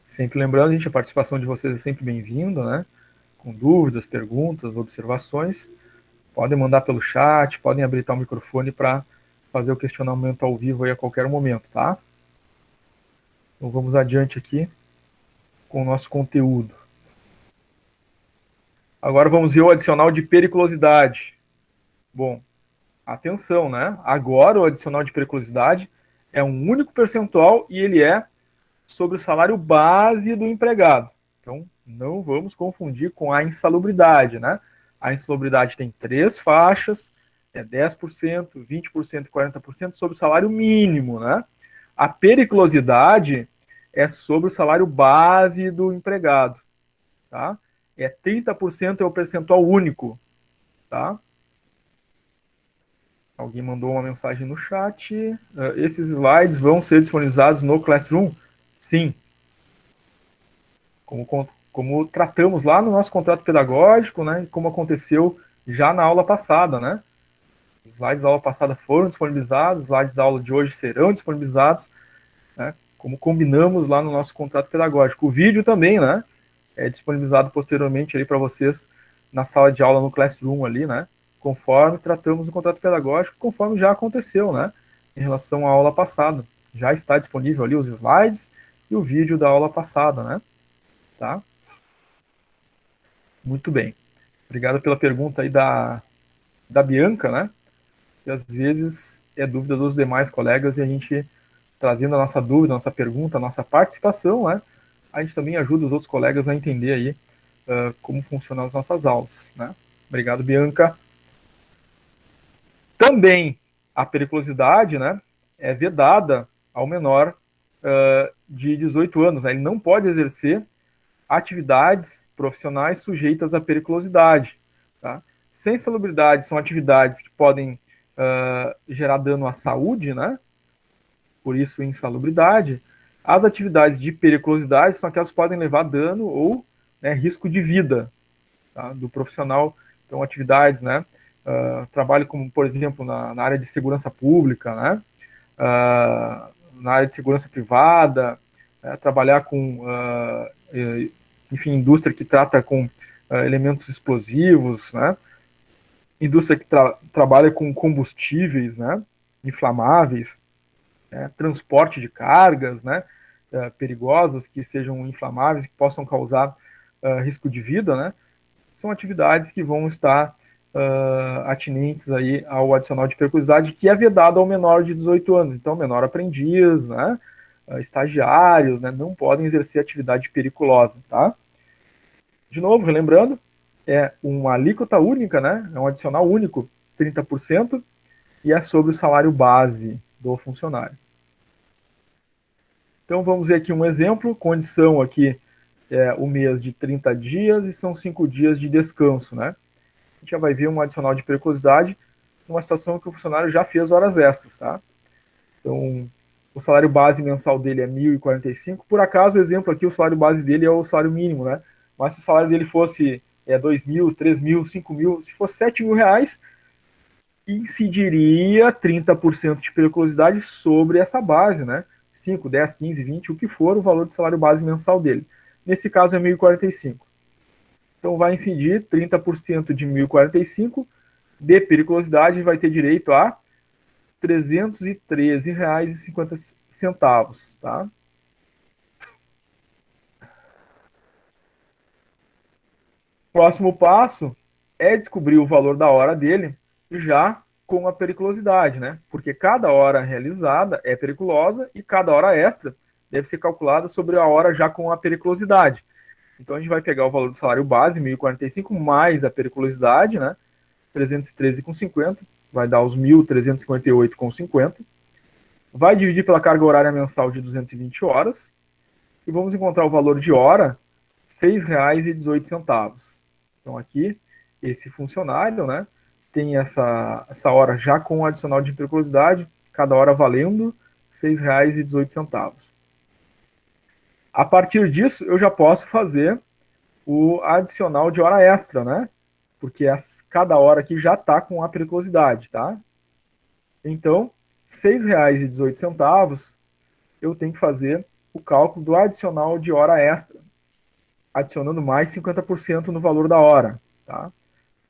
Sempre lembrando, gente, a participação de vocês é sempre bem-vinda, né? Com dúvidas, perguntas, observações, podem mandar pelo chat, podem habilitar o microfone para fazer o questionamento ao vivo aí a qualquer momento, tá? Então vamos adiante aqui com o nosso conteúdo. Agora vamos ver o adicional de periculosidade. Bom, atenção, né? Agora o adicional de periculosidade é um único percentual e ele é sobre o salário base do empregado. Então, não vamos confundir com a insalubridade, né? A insalubridade tem 3 faixas, é 10%, 20% e 40% sobre o salário mínimo, né? A periculosidade é sobre o salário base do empregado, tá? É 30% é o percentual único, tá? Alguém mandou uma mensagem no chat. Esses slides vão ser disponibilizados no Classroom? Sim. Como tratamos lá no nosso contrato pedagógico, né? Como aconteceu já na aula passada, né? Os slides da aula passada foram disponibilizados, os slides da aula de hoje serão disponibilizados, né? Como combinamos lá no nosso contrato pedagógico. O vídeo também, né? É disponibilizado posteriormente ali para vocês na sala de aula no Classroom ali, né? Conforme tratamos o contrato pedagógico, conforme já aconteceu, né? Em relação à aula passada. Já está disponível ali os slides e o vídeo da aula passada, né? Tá? Muito bem. Obrigado pela pergunta aí da Bianca, né? E às vezes é dúvida dos demais colegas e a gente, trazendo a nossa dúvida, a nossa pergunta, a nossa participação, né? A gente também ajuda os outros colegas a entender aí como funcionam as nossas aulas, né? Obrigado, Bianca. Também a periculosidade, né, é vedada ao menor de 18 anos. Né? Ele não pode exercer atividades profissionais sujeitas à periculosidade. Tá? Sem insalubridade são atividades que podem gerar dano à saúde, né? Por isso insalubridade. As atividades de periculosidade são aquelas que podem levar dano ou, né, risco de vida, tá, do profissional. Então, atividades, né, trabalho como, por exemplo, na área de segurança pública, né, na área de segurança privada, trabalhar com, enfim, indústria que trata com elementos explosivos, né, indústria que trabalha com combustíveis, né, inflamáveis, transporte de cargas, né, perigosas, que sejam inflamáveis, que possam causar risco de vida, né, são atividades que vão estar atinentes aí ao adicional de periculosidade, que é vedado ao menor de 18 anos. Então, menor aprendiz, né, estagiários, né, não podem exercer atividade periculosa, tá? De novo, relembrando, é uma alíquota única, né, é um adicional único, 30%, e é sobre o salário base do funcionário. Então, vamos ver aqui um exemplo, condição aqui é o mês de 30 dias e são 5 dias de descanso, né? A gente já vai ver um adicional de periculosidade numa situação que o funcionário já fez horas extras, tá? Então, o salário base mensal dele é 1.045. Por acaso, o exemplo aqui, o salário base dele é o salário mínimo, né? Mas se o salário dele fosse 2.000, 3.000, 5.000, se fosse 7.000 reais, incidiria 30% de periculosidade sobre essa base, né? 5, 10, 15, 20, o que for o valor de salário base mensal dele. Nesse caso é 1.045. Então vai incidir 30% de 1.045 de periculosidade, vai ter direito a R$ 313,50, tá? Próximo passo é descobrir o valor da hora dele já com a periculosidade, né? Porque cada hora realizada é periculosa e cada hora extra deve ser calculada sobre a hora já com a periculosidade. Então a gente vai pegar o valor do salário base, 1.045, mais a periculosidade, né? 313,50, vai dar os 1.358,50. Vai dividir pela carga horária mensal de 220 horas e vamos encontrar o valor de hora, R$ 6,18. Então aqui, esse funcionário, né, tem essa hora já com o adicional de periculosidade, cada hora valendo R$ 6,18. A partir disso, eu já posso fazer o adicional de hora extra, né? Porque cada hora aqui já está com a periculosidade, tá? Então, R$ 6,18 eu tenho que fazer o cálculo do adicional de hora extra, adicionando mais 50% no valor da hora, tá?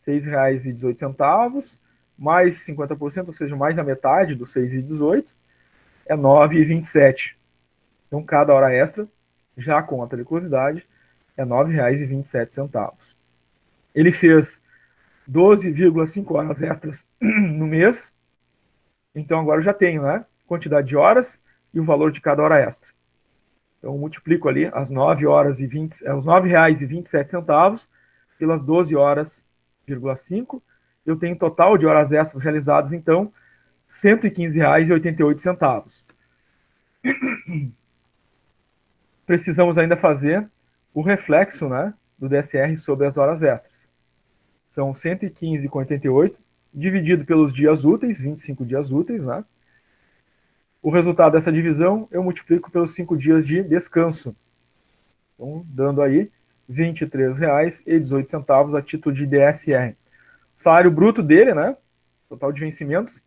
R$ 6,18 mais 50%, ou seja, mais a metade dos 6,18 é 9,27. Então, cada hora extra, já com a periculosidade, é R$ 9,27. Ele fez 12,5 horas extras no mês, então agora eu já tenho, né? Quantidade de horas e o valor de cada hora extra. Então eu multiplico ali as 9 horas e 20, os R$ 9,27 pelas 12 horas,5. Eu tenho um total de horas extras realizadas, então, R$ 115,88. Precisamos ainda fazer o reflexo, né, do DSR sobre as horas extras. São 115,88 dividido pelos dias úteis, 25 dias úteis, né? O resultado dessa divisão eu multiplico pelos 5 dias de descanso. Então, dando aí R$ 23,18 a título de DSR. O salário bruto dele, né? Total de vencimentos,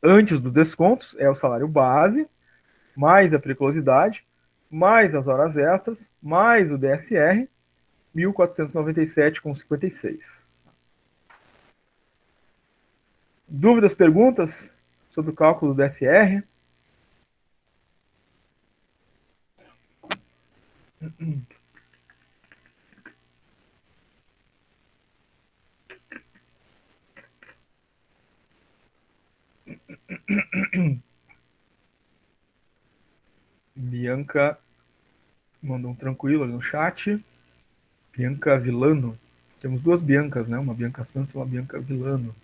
antes dos descontos, é o salário base, mais a periculosidade, mais as horas extras, mais o DSR, 1.497,56. Dúvidas, perguntas sobre o cálculo do DSR? Bianca mandou um tranquilo ali no chat. Bianca Vilano. Temos duas Biancas, né? Uma Bianca Santos e uma Bianca Vilano.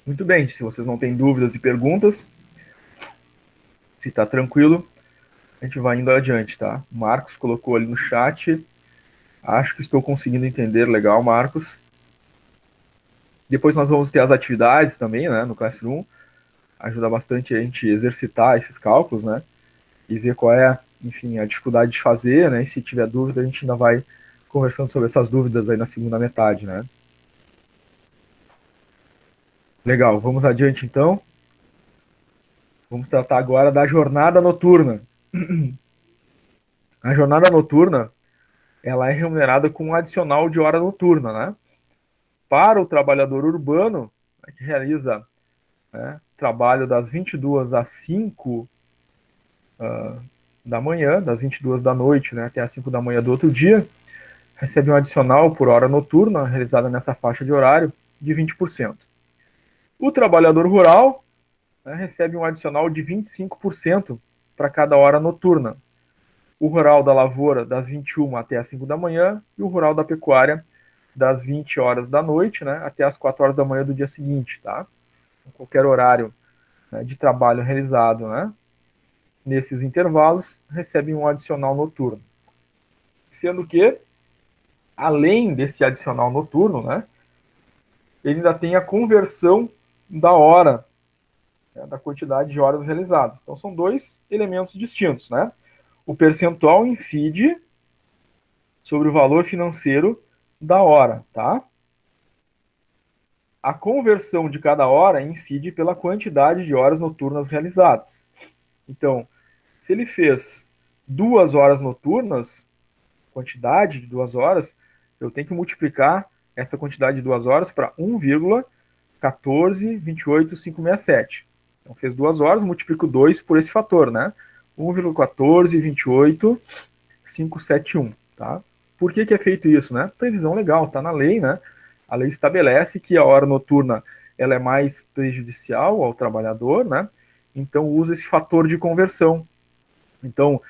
Muito bem, se vocês não têm dúvidas e perguntas, se está tranquilo, a gente vai indo adiante, tá? O Marcos colocou ali no chat. Acho que estou conseguindo entender legal, Marcos. Depois nós vamos ter as atividades também, né, no Classroom. Ajuda bastante a gente exercitar esses cálculos, né? E ver qual é, enfim, a dificuldade de fazer, né? E se tiver dúvida, a gente ainda vai conversando sobre essas dúvidas aí na segunda metade, né? Legal, vamos adiante então. Vamos tratar agora da jornada noturna. A jornada noturna, ela é remunerada com um adicional de hora noturna, né? Para o trabalhador urbano, né, que realiza, né, trabalho das 22 às 5 da manhã, das 22 da noite, né, até às 5 da manhã do outro dia, recebe um adicional por hora noturna realizada nessa faixa de horário de 20%. O trabalhador rural, né, recebe um adicional de 25% para cada hora noturna. O rural da lavoura das 21 até as 5 da manhã e o rural da pecuária das 20 horas da noite, né, até as 4 horas da manhã do dia seguinte, tá? Qualquer horário, né, de trabalho realizado, né, nesses intervalos, recebe um adicional noturno. Sendo que, além desse adicional noturno, né, ele ainda tem a conversão da hora, né, da quantidade de horas realizadas. Então, são dois elementos distintos, né? O percentual incide sobre o valor financeiro da hora, tá? A conversão de cada hora incide pela quantidade de horas noturnas realizadas. Então, se ele fez 2 horas noturnas, quantidade de 2 horas, eu tenho que multiplicar essa quantidade de 2 horas para 1,1428567. Então, fez 2 horas, multiplico 2 por esse fator, né? 1,1428571, tá? Por que é feito isso, né? Previsão legal, tá na lei, né? A lei estabelece que a hora noturna ela é mais prejudicial ao trabalhador, né? Então usa esse fator de conversão. Então,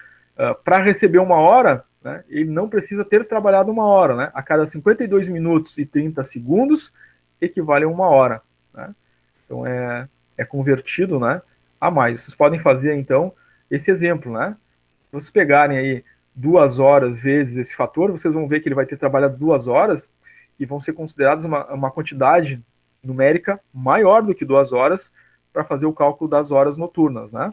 para receber 1 hora, né, ele não precisa ter trabalhado 1 hora, né? A cada 52 minutos e 30 segundos equivale a 1 hora, né? Então é convertido, né, a mais. Vocês podem fazer então esse exemplo, né? Se vocês pegarem aí 2 horas vezes esse fator, vocês vão ver que ele vai ter trabalhado 2 horas e vão ser consideradas uma quantidade numérica maior do que 2 horas para fazer o cálculo das horas noturnas, né?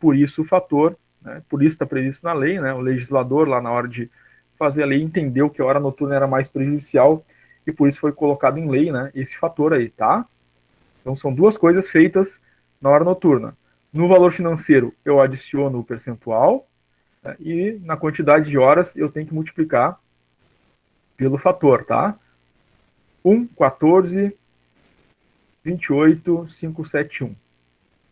Por isso o fator, né? Por isso está previsto na lei, né? O legislador lá na hora de fazer a lei entendeu que a hora noturna era mais prejudicial e por isso foi colocado em lei, né? Esse fator aí, tá? Então são duas coisas feitas na hora noturna. No valor financeiro eu adiciono o percentual, né? E na quantidade de horas eu tenho que multiplicar pelo fator, tá? 1, 14, 28, 571.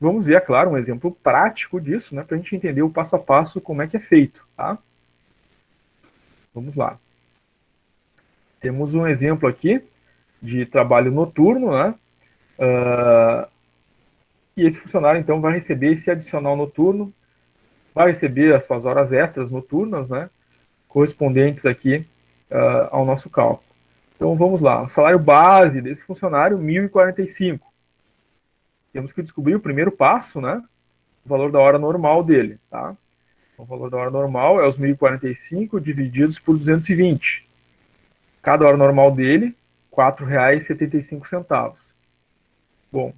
Vamos ver, é claro, um exemplo prático disso, né, para a gente entender o passo a passo como é que é feito, tá? Vamos lá. Temos um exemplo aqui de trabalho noturno, né? E esse funcionário, então, vai receber esse adicional noturno, vai receber as suas horas extras noturnas, né? Correspondentes aqui ao nosso cálculo. Então, vamos lá. O salário base desse funcionário, 1.045. Temos que descobrir o primeiro passo, né? O valor da hora normal dele, tá? O valor da hora normal é os 1.045 divididos por 220. Cada hora normal dele, R$ 4,75. Bom,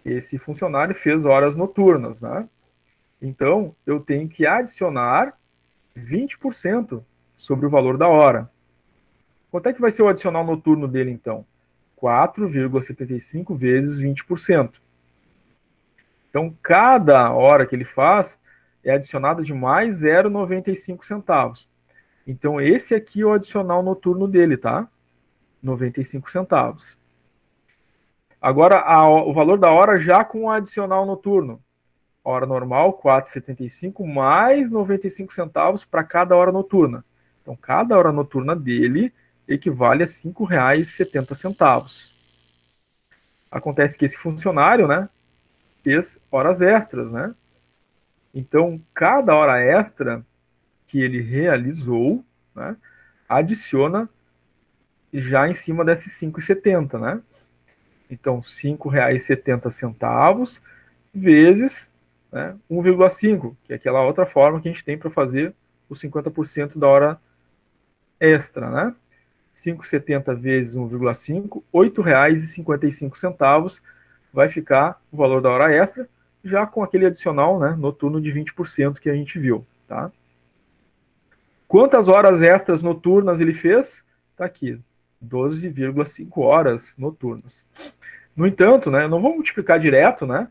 esse funcionário fez horas noturnas, né? Então, eu tenho que adicionar 20% sobre o valor da hora. Quanto é que vai ser o adicional noturno dele, então? 4,75 vezes 20%. Então, cada hora que ele faz é adicionado de mais 0,95 centavos. Então, esse aqui é o adicional noturno dele, tá? 95 centavos. Agora, o valor da hora já com o adicional noturno. Hora normal, 4,75 mais 95 centavos para cada hora noturna. Então, cada hora noturna dele equivale a R$ 5,70. Acontece que esse funcionário, né, fez horas extras, né? Então, cada hora extra que ele realizou, né, adiciona já em cima desses 5,70, né? Então, R$ 5,70 vezes, né, 1,5, que é aquela outra forma que a gente tem para fazer os 50% da hora extra, né? 5,70 vezes 1,5, R$ 8,55 vai ficar o valor da hora extra, já com aquele adicional, né, noturno de 20% que a gente viu, tá? Quantas horas extras noturnas ele fez? Tá aqui, 12,5 horas noturnas. No entanto, né, eu não vou multiplicar direto, né,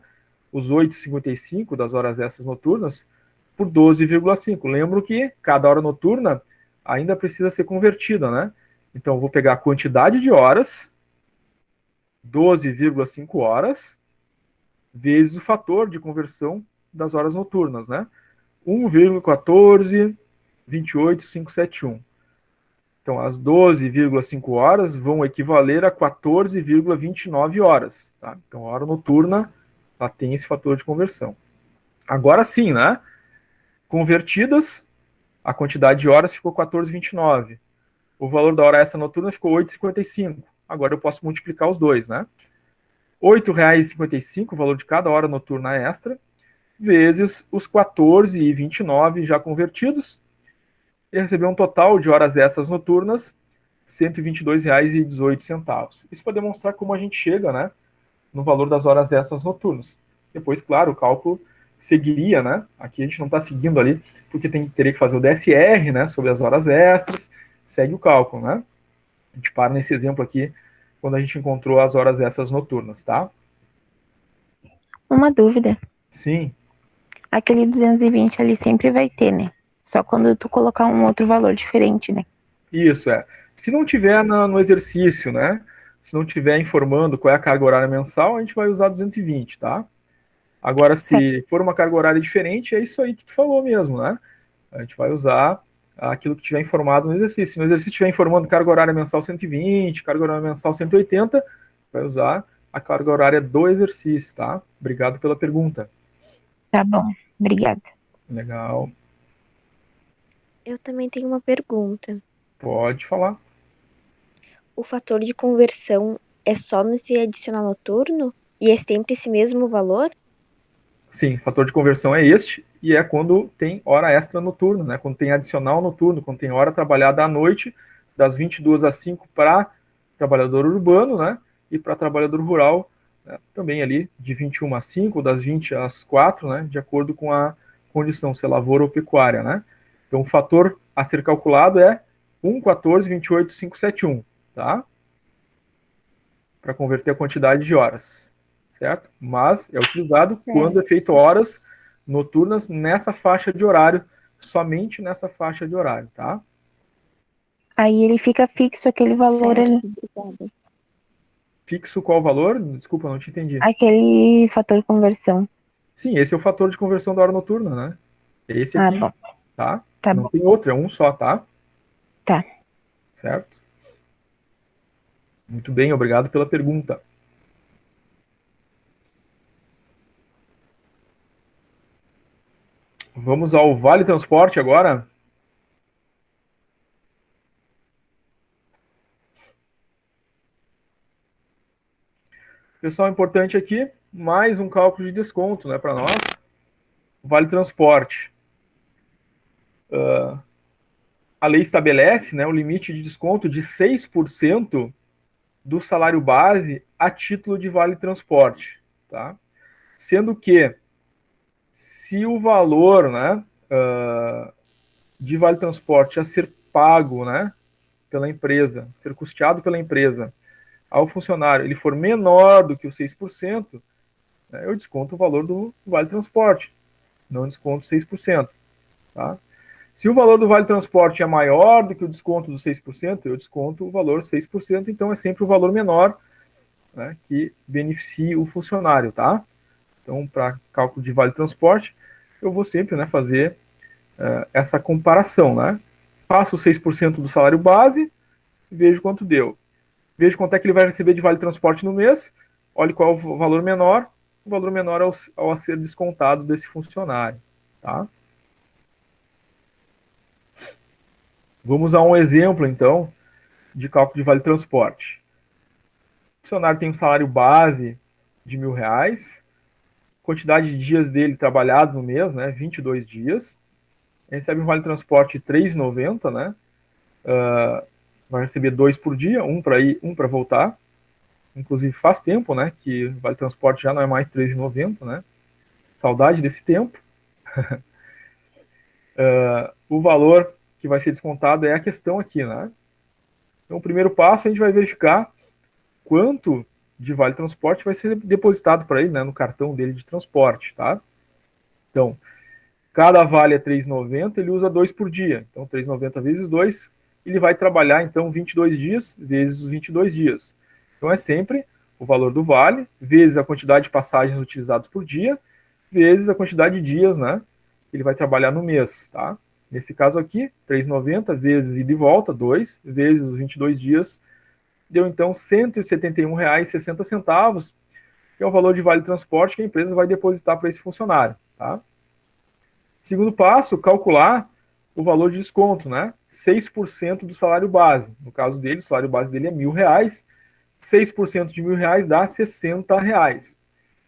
os 8,55 das horas extras noturnas por 12,5. Lembro que cada hora noturna ainda precisa ser convertida, né? Então, eu vou pegar a quantidade de horas, 12,5 horas, vezes o fator de conversão das horas noturnas, né? 1,1428,571. Então, as 12,5 horas vão equivaler a 14,29 horas. Tá? Então, a hora noturna ela tem esse fator de conversão. Agora sim, né? Convertidas, a quantidade de horas ficou 14,29. O valor da hora extra noturna ficou 8,55. Agora eu posso multiplicar os dois, né? R$ 8,55, o valor de cada hora noturna extra, vezes os 14,29 já convertidos, e recebeu um total de horas extras noturnas, R$ 122,18. Isso para demonstrar como a gente chega, né, no valor das horas extras noturnas. Depois, claro, o cálculo seguiria, né? Aqui a gente não está seguindo ali, porque teria que fazer o DSR, né, sobre as horas extras, segue o cálculo, né? A gente para nesse exemplo aqui, quando a gente encontrou as horas extras noturnas, tá? Uma dúvida. Sim. Aquele 220 ali sempre vai ter, né? Só quando tu colocar um outro valor diferente, né? Isso, é. Se não tiver no exercício, né? Se não tiver informando qual é a carga horária mensal, a gente vai usar 220, tá? Agora, se for uma carga horária diferente, é isso aí que tu falou mesmo, né? A gente vai usar aquilo que tiver informado no exercício. Se no exercício estiver informando carga horária mensal 120, carga horária mensal 180, vai usar a carga horária do exercício, tá? Obrigado pela pergunta. Tá bom, obrigada. Legal. Eu também tenho uma pergunta. Pode falar. O fator de conversão é só nesse adicional noturno? E é sempre esse mesmo valor? Sim, fator de conversão é este, e é quando tem hora extra noturna, né? Quando tem adicional noturno, quando tem hora trabalhada à noite, das 22 às 5 para trabalhador urbano, né? E para trabalhador rural, né? Também ali de 21 às 5, das 20 às 4, né? De acordo com a condição, se é lavoura ou pecuária, né? Então, o fator a ser calculado é 1,1428,571, tá? Para converter a quantidade de horas, certo? Mas é utilizado quando é feito horas noturnas nessa faixa de horário, somente nessa faixa de horário, tá? Aí ele fica fixo aquele valor Certo, ali. obrigada. Fixo qual valor? Desculpa, não te entendi. Aquele fator de conversão. Sim, esse é o fator de conversão da hora noturna, né? É esse aqui, Bom. tá? Tá Não bom. tem outro, é um só, tá? Tá. Certo? Muito bem, obrigado pela pergunta. Vamos ao Vale Transporte agora. Pessoal, importante aqui, mais um cálculo de desconto, né, para nós. Vale Transporte. A lei estabelece, né, o limite de desconto de 6% do salário base a título de Vale Transporte, tá? Sendo que, se o valor, né, de Vale Transporte a ser pago, né, pela empresa, ser custeado pela empresa ao funcionário, ele for menor do que os 6%, né, eu desconto o valor do Vale Transporte, não desconto 6%, tá? Se o valor do Vale Transporte é maior do que o desconto dos 6%, eu desconto o valor 6%, então é sempre o valor menor, né, que beneficie o funcionário, tá? Então, para cálculo de Vale Transporte, eu vou sempre, né, fazer essa comparação, né? Faço 6% do salário base, vejo quanto deu. Vejo quanto é que ele vai receber de Vale Transporte no mês, olhe qual é o valor menor, um valor menor ao a ser descontado desse funcionário, tá? Vamos a um exemplo, então, de cálculo de vale transporte. O funcionário tem um salário base de R$ 1.000, quantidade de dias dele trabalhado no mês, né, 22 dias, recebe um vale transporte de R$ 3,90, né, vai receber 2 por dia, um para ir, um para voltar, inclusive faz tempo, né, que o vale transporte já não é mais R$ 3,90, né, saudade desse tempo. O valor que vai ser descontado é a questão aqui, né. Então, o primeiro passo, a gente vai verificar quanto de vale transporte vai ser depositado para ele, né, no cartão dele de transporte, tá? Então, cada vale é R$ 3,90, ele usa 2 por dia. Então, 3,90 vezes 2, ele vai trabalhar, então, 22 dias vezes os 22 dias. Então, é sempre o valor do vale, vezes a quantidade de passagens utilizadas por dia, vezes a quantidade de dias, né, que ele vai trabalhar no mês, tá? Nesse caso aqui, 3,90 vezes ida e volta, 2, vezes os 22 dias, deu então R$ 171,60, que é o valor de vale transporte que a empresa vai depositar para esse funcionário, tá? Segundo passo, calcular o valor de desconto, né? 6% do salário base. No caso dele, o salário base dele é R$ 1.000, 6% de R$ 1.000 dá R$ 60.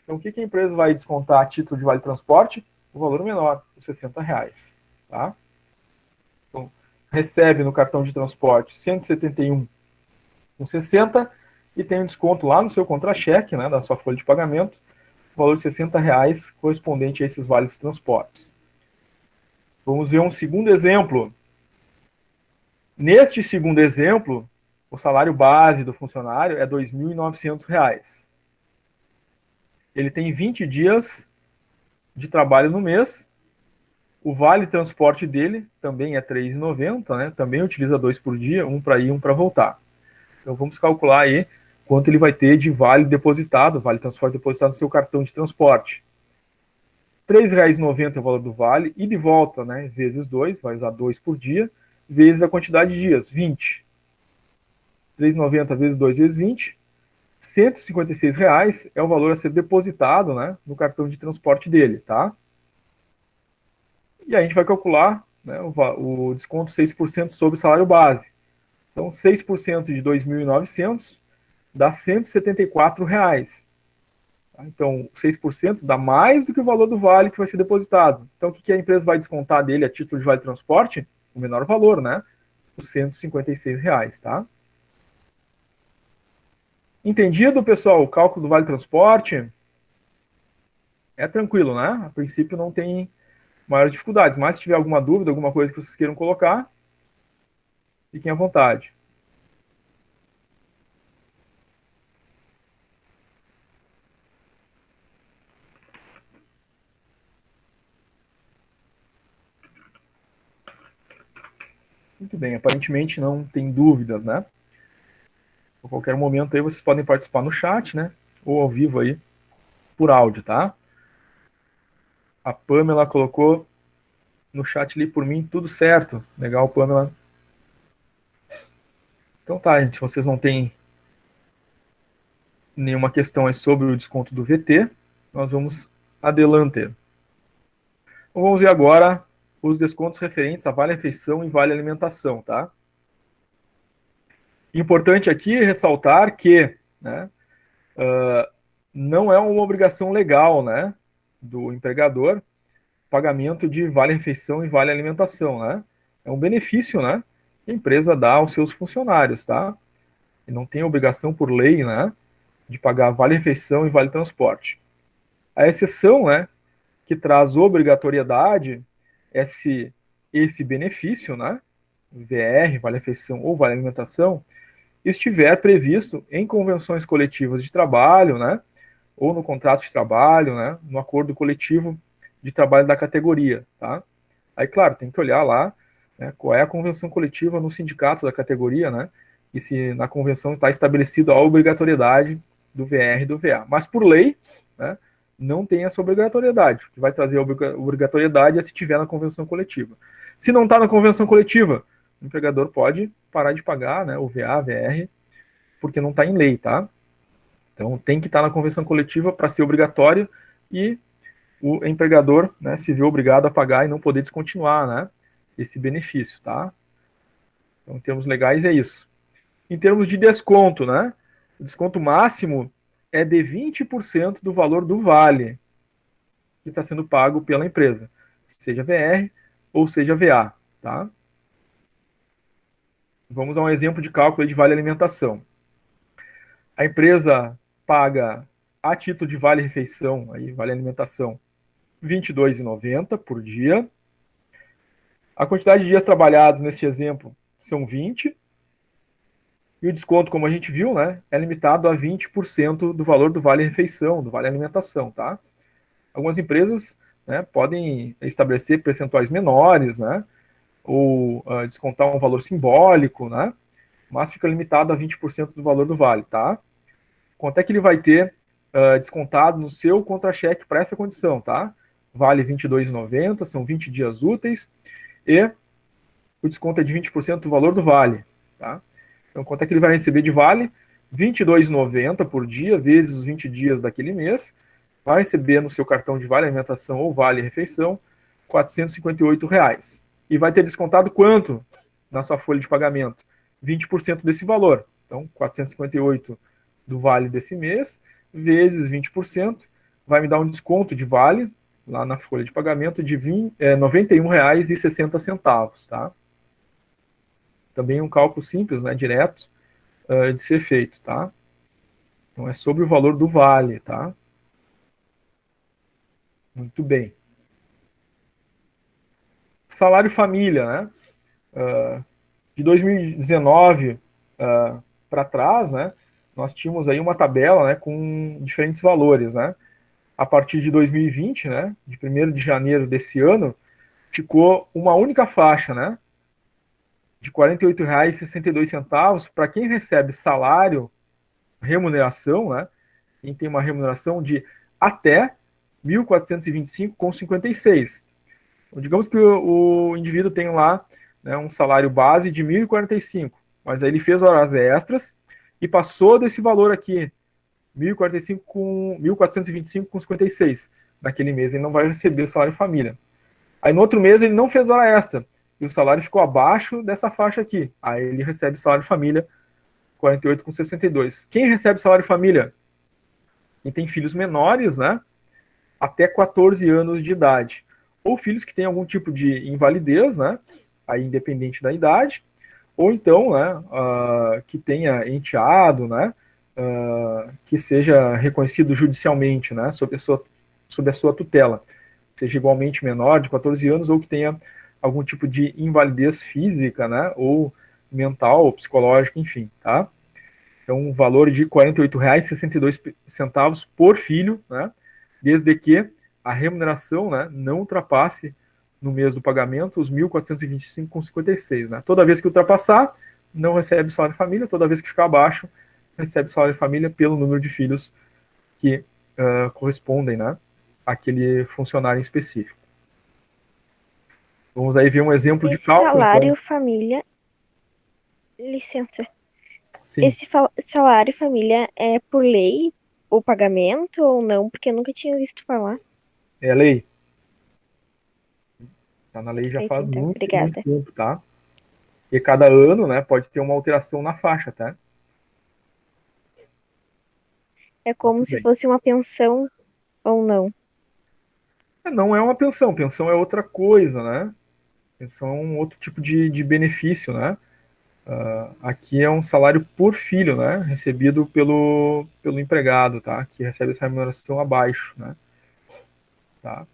Então, o que a empresa vai descontar a título de vale transporte? O valor menor, os R$ 60, tá? Então, recebe no cartão de transporte 171,60 e tem um desconto lá no seu contra-cheque, né, da sua folha de pagamento, valor de R$ 60 correspondente a esses vales transportes. Vamos ver um segundo exemplo. Neste segundo exemplo, o salário base do funcionário é R$ 2.900. Ele tem 20 dias de trabalho no mês. O vale transporte dele também é R$ 3,90, né? Também utiliza 2 por dia, um para ir, um para voltar. Então vamos calcular aí quanto ele vai ter de vale depositado, vale transporte depositado no seu cartão de transporte. R$ 3,90 é o valor do vale, e de volta, né, vezes 2, vai usar 2 por dia, vezes a quantidade de dias, 20. R$ 3,90 vezes 2 vezes 20, R$ 156 é o valor a ser depositado, né, no cartão de transporte dele, tá? E aí a gente vai calcular, né, o desconto 6% sobre o salário base. Então, 6% de 2.900 dá R$ 174. Então, 6% dá mais do que o valor do vale que vai ser depositado. Então, o que a empresa vai descontar dele a título de vale transporte? O menor valor, né? Os R$ 156, tá? Entendido, pessoal, o cálculo do vale transporte? É tranquilo, né? A princípio não tem maiores dificuldades, mas se tiver alguma dúvida, alguma coisa que vocês queiram colocar, fiquem à vontade. Muito bem, aparentemente não tem dúvidas, né? A qualquer momento aí vocês podem participar no chat, né? Ou ao vivo aí, por áudio, tá? A Pamela colocou no chat ali por mim, tudo certo. Legal, Pamela. Então tá, gente, se vocês não têm nenhuma questão aí sobre o desconto do VT, nós vamos adelante. Então, vamos ver agora os descontos referentes a Vale Refeição e Vale Alimentação, tá? Importante aqui ressaltar que, né, não é uma obrigação legal, né, do empregador pagamento de Vale Refeição e Vale Alimentação, né? É um benefício, né, que a empresa dá aos seus funcionários, tá? E não tem obrigação por lei, né, de pagar Vale Refeição e Vale Transporte. A exceção, né, que traz obrigatoriedade é se esse benefício, né, VR, Vale Refeição ou Vale Alimentação, estiver previsto em convenções coletivas de trabalho, né, ou no contrato de trabalho, né, no acordo coletivo de trabalho da categoria, tá? Aí, claro, tem que olhar lá, né, qual é a convenção coletiva no sindicato da categoria, né, e se na convenção está estabelecida a obrigatoriedade do VR e do VA. Mas por lei, né, não tem essa obrigatoriedade. O que vai trazer a obrigatoriedade é se tiver na convenção coletiva. Se não está na convenção coletiva, o empregador pode parar de pagar, né, o VA, VR, porque não está em lei, tá? Então, tem que estar na convenção coletiva para ser obrigatório e o empregador, né, se vê obrigado a pagar e não poder descontinuar, né, esse benefício, tá? Então, em termos legais, é isso. Em termos de desconto, né, o desconto máximo é de 20% do valor do vale que está sendo pago pela empresa, seja VR ou seja VA, tá? Vamos a um exemplo de cálculo de vale alimentação. A empresa paga a título de vale refeição, aí vale alimentação, R$ 22,90 por dia. A quantidade de dias trabalhados neste exemplo são 20. E o desconto, como a gente viu, né, é limitado a 20% do valor do vale refeição, do vale alimentação, tá? Algumas empresas, né, podem estabelecer percentuais menores, né, ou descontar um valor simbólico, né, mas fica limitado a 20% do valor do vale, tá? Quanto é que ele vai ter descontado no seu contra-cheque para essa condição, tá? Vale R$ 22,90, são 20 dias úteis, e o desconto é de 20% do valor do vale, tá? Então, quanto é que ele vai receber de vale? R$ 22,90 por dia, vezes os 20 dias daquele mês, vai receber no seu cartão de vale alimentação ou vale refeição R$ 458. E vai ter descontado quanto na sua folha de pagamento? 20% desse valor. Então, 458 do vale desse mês, vezes 20%, vai me dar um desconto de vale, lá na folha de pagamento, de R$ 91,60, tá? Também um cálculo simples, né, direto, de ser feito, tá? Então, é sobre o valor do vale, tá? Muito bem. Salário família, né? De 2019 para trás, né? Nós tínhamos aí uma tabela, né, com diferentes valores, né? A partir de 2020, né, de 1º de janeiro desse ano, ficou uma única faixa, né, de R$ 48,62 para quem recebe salário, remuneração, né, quem tem uma remuneração de até R$ 1.425,56. Então, digamos que o indivíduo tem lá, né, um salário base de 1.045, mas aí ele fez horas extras e passou desse valor aqui, 1.045 com 1.425,56 naquele mês, ele não vai receber o salário família. Aí no outro mês ele não fez hora extra e o salário ficou abaixo dessa faixa aqui. Aí ele recebe salário família 48,62. Quem recebe salário família? Quem tem filhos menores, né? Até 14 anos de idade. Ou filhos que têm algum tipo de invalidez, né? Aí independente da idade. Ou então, né? Que tenha enteado, né? Que seja reconhecido judicialmente, né? Sob a sua tutela. Seja igualmente menor de 14 anos ou que tenha algum tipo de invalidez física, né? Ou mental, ou psicológica, enfim, tá? Então, um valor de R$ 48,62 por filho, né? Desde que a remuneração, né, não ultrapasse no mês do pagamento os R$ 1.425,56, né? Toda vez que ultrapassar, não recebe salário família, toda vez que ficar abaixo, recebe salário família pelo número de filhos que correspondem, né, àquele funcionário em específico. Vamos aí ver um exemplo de Esse cálculo. salário Então. família. Licença. Sim. Esse salário família é por lei o pagamento ou não? Porque eu nunca tinha visto falar. É lei. Tá na lei já Perfeito, faz então. muito, muito Obrigada. tempo, tá? E cada ano, né, pode ter uma alteração na faixa, tá? É como Muito se bem. fosse uma pensão ou não. Não é uma pensão, pensão é outra coisa, né? Pensão é um outro tipo de benefício, né? Aqui é um salário por filho, né? Recebido pelo empregado, tá? Que recebe essa remuneração abaixo, né? Tá?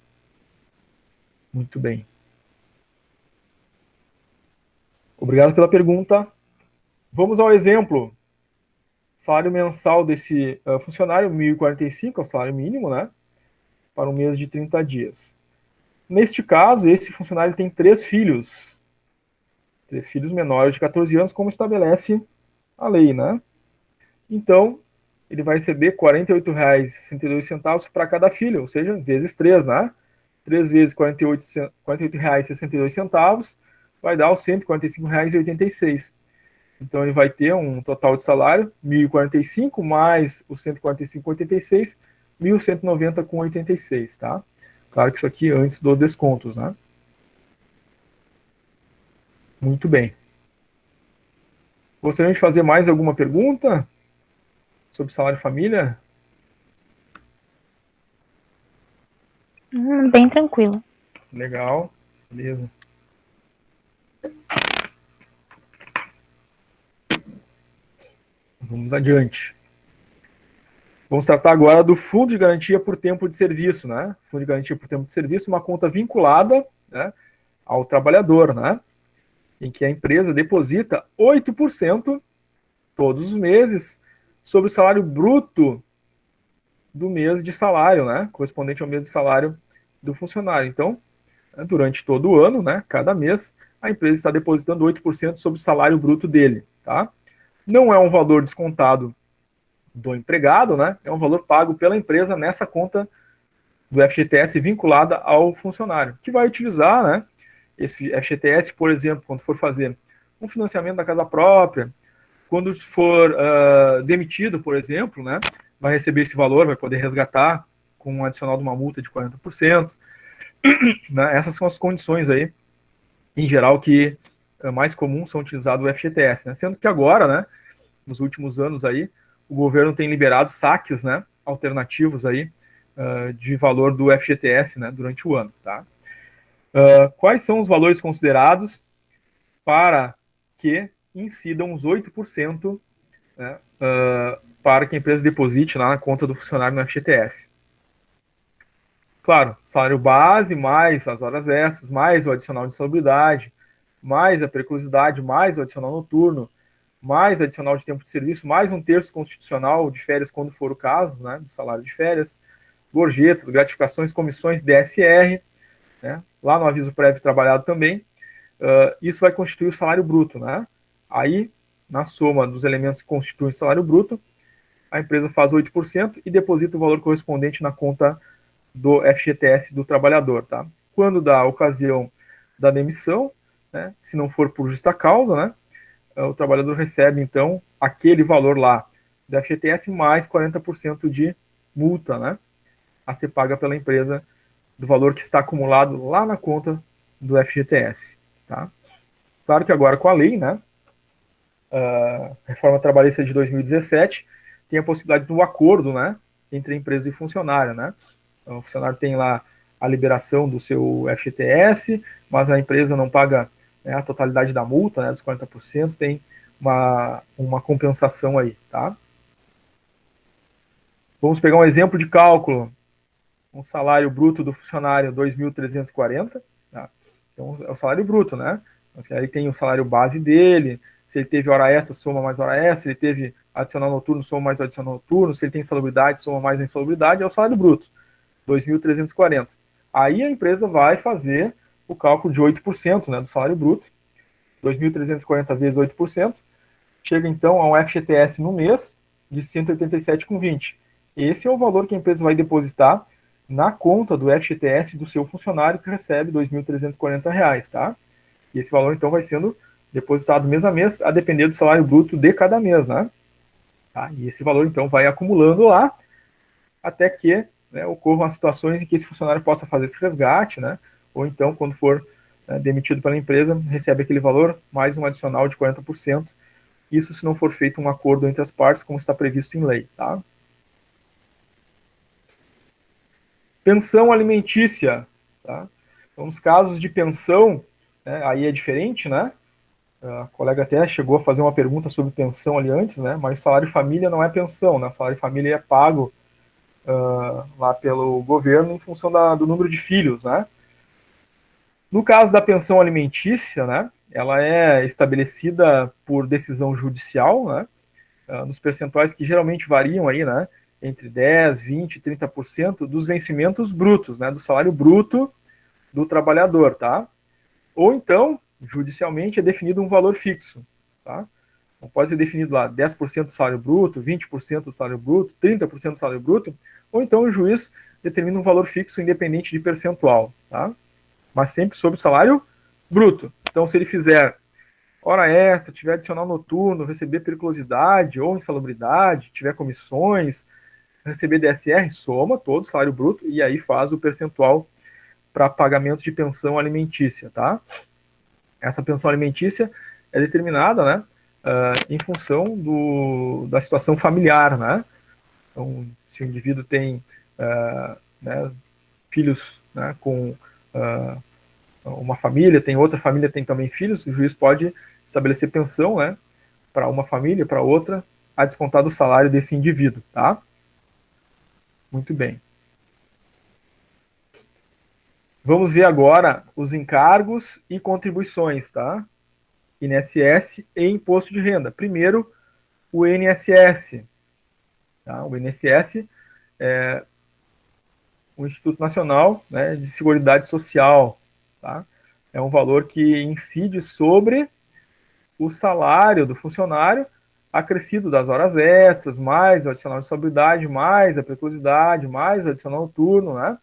Muito bem. Obrigado pela pergunta. Vamos ao exemplo. Salário mensal desse funcionário, 1.045, é o salário mínimo, né? Para um mês de 30 dias. Neste caso, esse funcionário tem 3 filhos. 3 filhos menores de 14 anos, como estabelece a lei, né? Então, ele vai receber R$ 48,62 para cada filho, ou seja, vezes 3, né? 3 vezes R$ 48,62 vai dar os R$ 145,86. Então, ele vai ter um total de salário, 1.045, mais os 145,86, 1.190,86, tá? Claro que isso aqui antes dos descontos, né? Muito bem. Gostaria de fazer mais alguma pergunta sobre salário família? Bem tranquilo. Legal, beleza. Vamos adiante. Vamos tratar agora do Fundo de Garantia por Tempo de Serviço, né? Fundo de Garantia por Tempo de Serviço, uma conta vinculada, né, ao trabalhador, né? Em que a empresa deposita 8% todos os meses sobre o salário bruto do mês de salário, né? Correspondente ao mês de salário do funcionário. Então, durante todo o ano, né, cada mês, a empresa está depositando 8% sobre o salário bruto dele, tá? Não é um valor descontado do empregado, né? É um valor pago pela empresa nessa conta do FGTS vinculada ao funcionário, que vai utilizar, né, esse FGTS, por exemplo, quando for fazer um financiamento da casa própria, quando for demitido, por exemplo, né, vai receber esse valor, vai poder resgatar com um adicional de uma multa de 40%. Né, essas são as condições aí, em geral, que mais comum são utilizados o FGTS, né, sendo que agora, né, nos últimos anos aí, o governo tem liberado saques, né, alternativos aí, de valor do FGTS, né, durante o ano, tá? Quais são os valores considerados para que incidam os 8%, né, para que a empresa deposite lá na conta do funcionário no FGTS? Claro, salário base, mais as horas extras, mais o adicional de salubridade, mais a periculosidade, mais o adicional noturno, mais adicional de tempo de serviço, mais um terço constitucional de férias, quando for o caso, né, do salário de férias, gorjetas, gratificações, comissões, DSR, né, lá no aviso prévio trabalhado também. Isso vai constituir o salário bruto, né? Aí, na soma dos elementos que constituem o salário bruto, a empresa faz 8% e deposita o valor correspondente na conta do FGTS do trabalhador, tá? Quando dá ocasião da demissão, né, se não for por justa causa, né, o trabalhador recebe, então, aquele valor lá do FGTS mais 40% de multa, né, a ser paga pela empresa do valor que está acumulado lá na conta do FGTS, tá? Claro que agora com a lei, né, a reforma trabalhista de 2017, tem a possibilidade do acordo, né, entre empresa e funcionário, né? Então, o funcionário tem lá a liberação do seu FGTS, mas a empresa não paga, né, a totalidade da multa, né, dos 40%, tem uma compensação aí, tá? Vamos pegar um exemplo de cálculo. Um salário bruto do funcionário 2.340, tá? Então é o salário bruto, né? Mas aí tem o salário base dele, se ele teve hora extra, soma mais hora extra, se ele teve adicional noturno, soma mais adicional noturno, se ele tem insalubridade, soma mais a insalubridade, é o salário bruto, 2.340. Aí a empresa vai fazer o cálculo de 8%, né, do salário bruto, 2.340 vezes 8%, chega então a um FGTS no mês de 187,20. Esse é o valor que a empresa vai depositar na conta do FGTS do seu funcionário que recebe R$ 2.340, tá? E esse valor, então, vai sendo depositado mês a mês, a depender do salário bruto de cada mês, né? Tá? E esse valor, então, vai acumulando lá, até que, né, ocorram as situações em que esse funcionário possa fazer esse resgate, né? Ou então, quando for, né, demitido pela empresa, recebe aquele valor, mais um adicional de 40%, isso se não for feito um acordo entre as partes, como está previsto em lei, tá? Pensão alimentícia, tá? Então, nos casos de pensão, né, aí é diferente, né? A colega até chegou a fazer uma pergunta sobre pensão ali antes, né? Mas salário família não é pensão, né? Salário família é pago lá pelo governo em função do número de filhos, né? No caso da pensão alimentícia, né? Ela é estabelecida por decisão judicial, né? Nos percentuais que geralmente variam aí, né? Entre 10, 20, 30% dos vencimentos brutos, né? Do salário bruto do trabalhador, tá? Ou então, judicialmente, é definido um valor fixo, tá? Então, pode ser definido lá 10% do salário bruto, 20% do salário bruto, 30% do salário bruto, ou então o juiz determina um valor fixo independente de percentual, tá? Mas sempre sobre o salário bruto. Então, se ele fizer hora extra, tiver adicional noturno, receber periculosidade ou insalubridade, tiver comissões, receber DSR, soma todo o salário bruto e aí faz o percentual para pagamento de pensão alimentícia, tá? Essa pensão alimentícia é determinada, né, em função da situação familiar, né? Então, se o indivíduo tem né, filhos, né, com uma família, tem outra família, tem também filhos, o juiz pode estabelecer pensão, né, para uma família, para outra, a descontar do salário desse indivíduo, tá? Muito bem. Vamos ver agora os encargos e contribuições, tá? INSS e Imposto de Renda. Primeiro, o INSS. Tá? O INSS é o Instituto Nacional, né, de Seguridade Social. Tá? É um valor que incide sobre o salário do funcionário acrescido das horas extras, mais o adicional de salubridade, mais a periculosidade, mais o adicional noturno, né?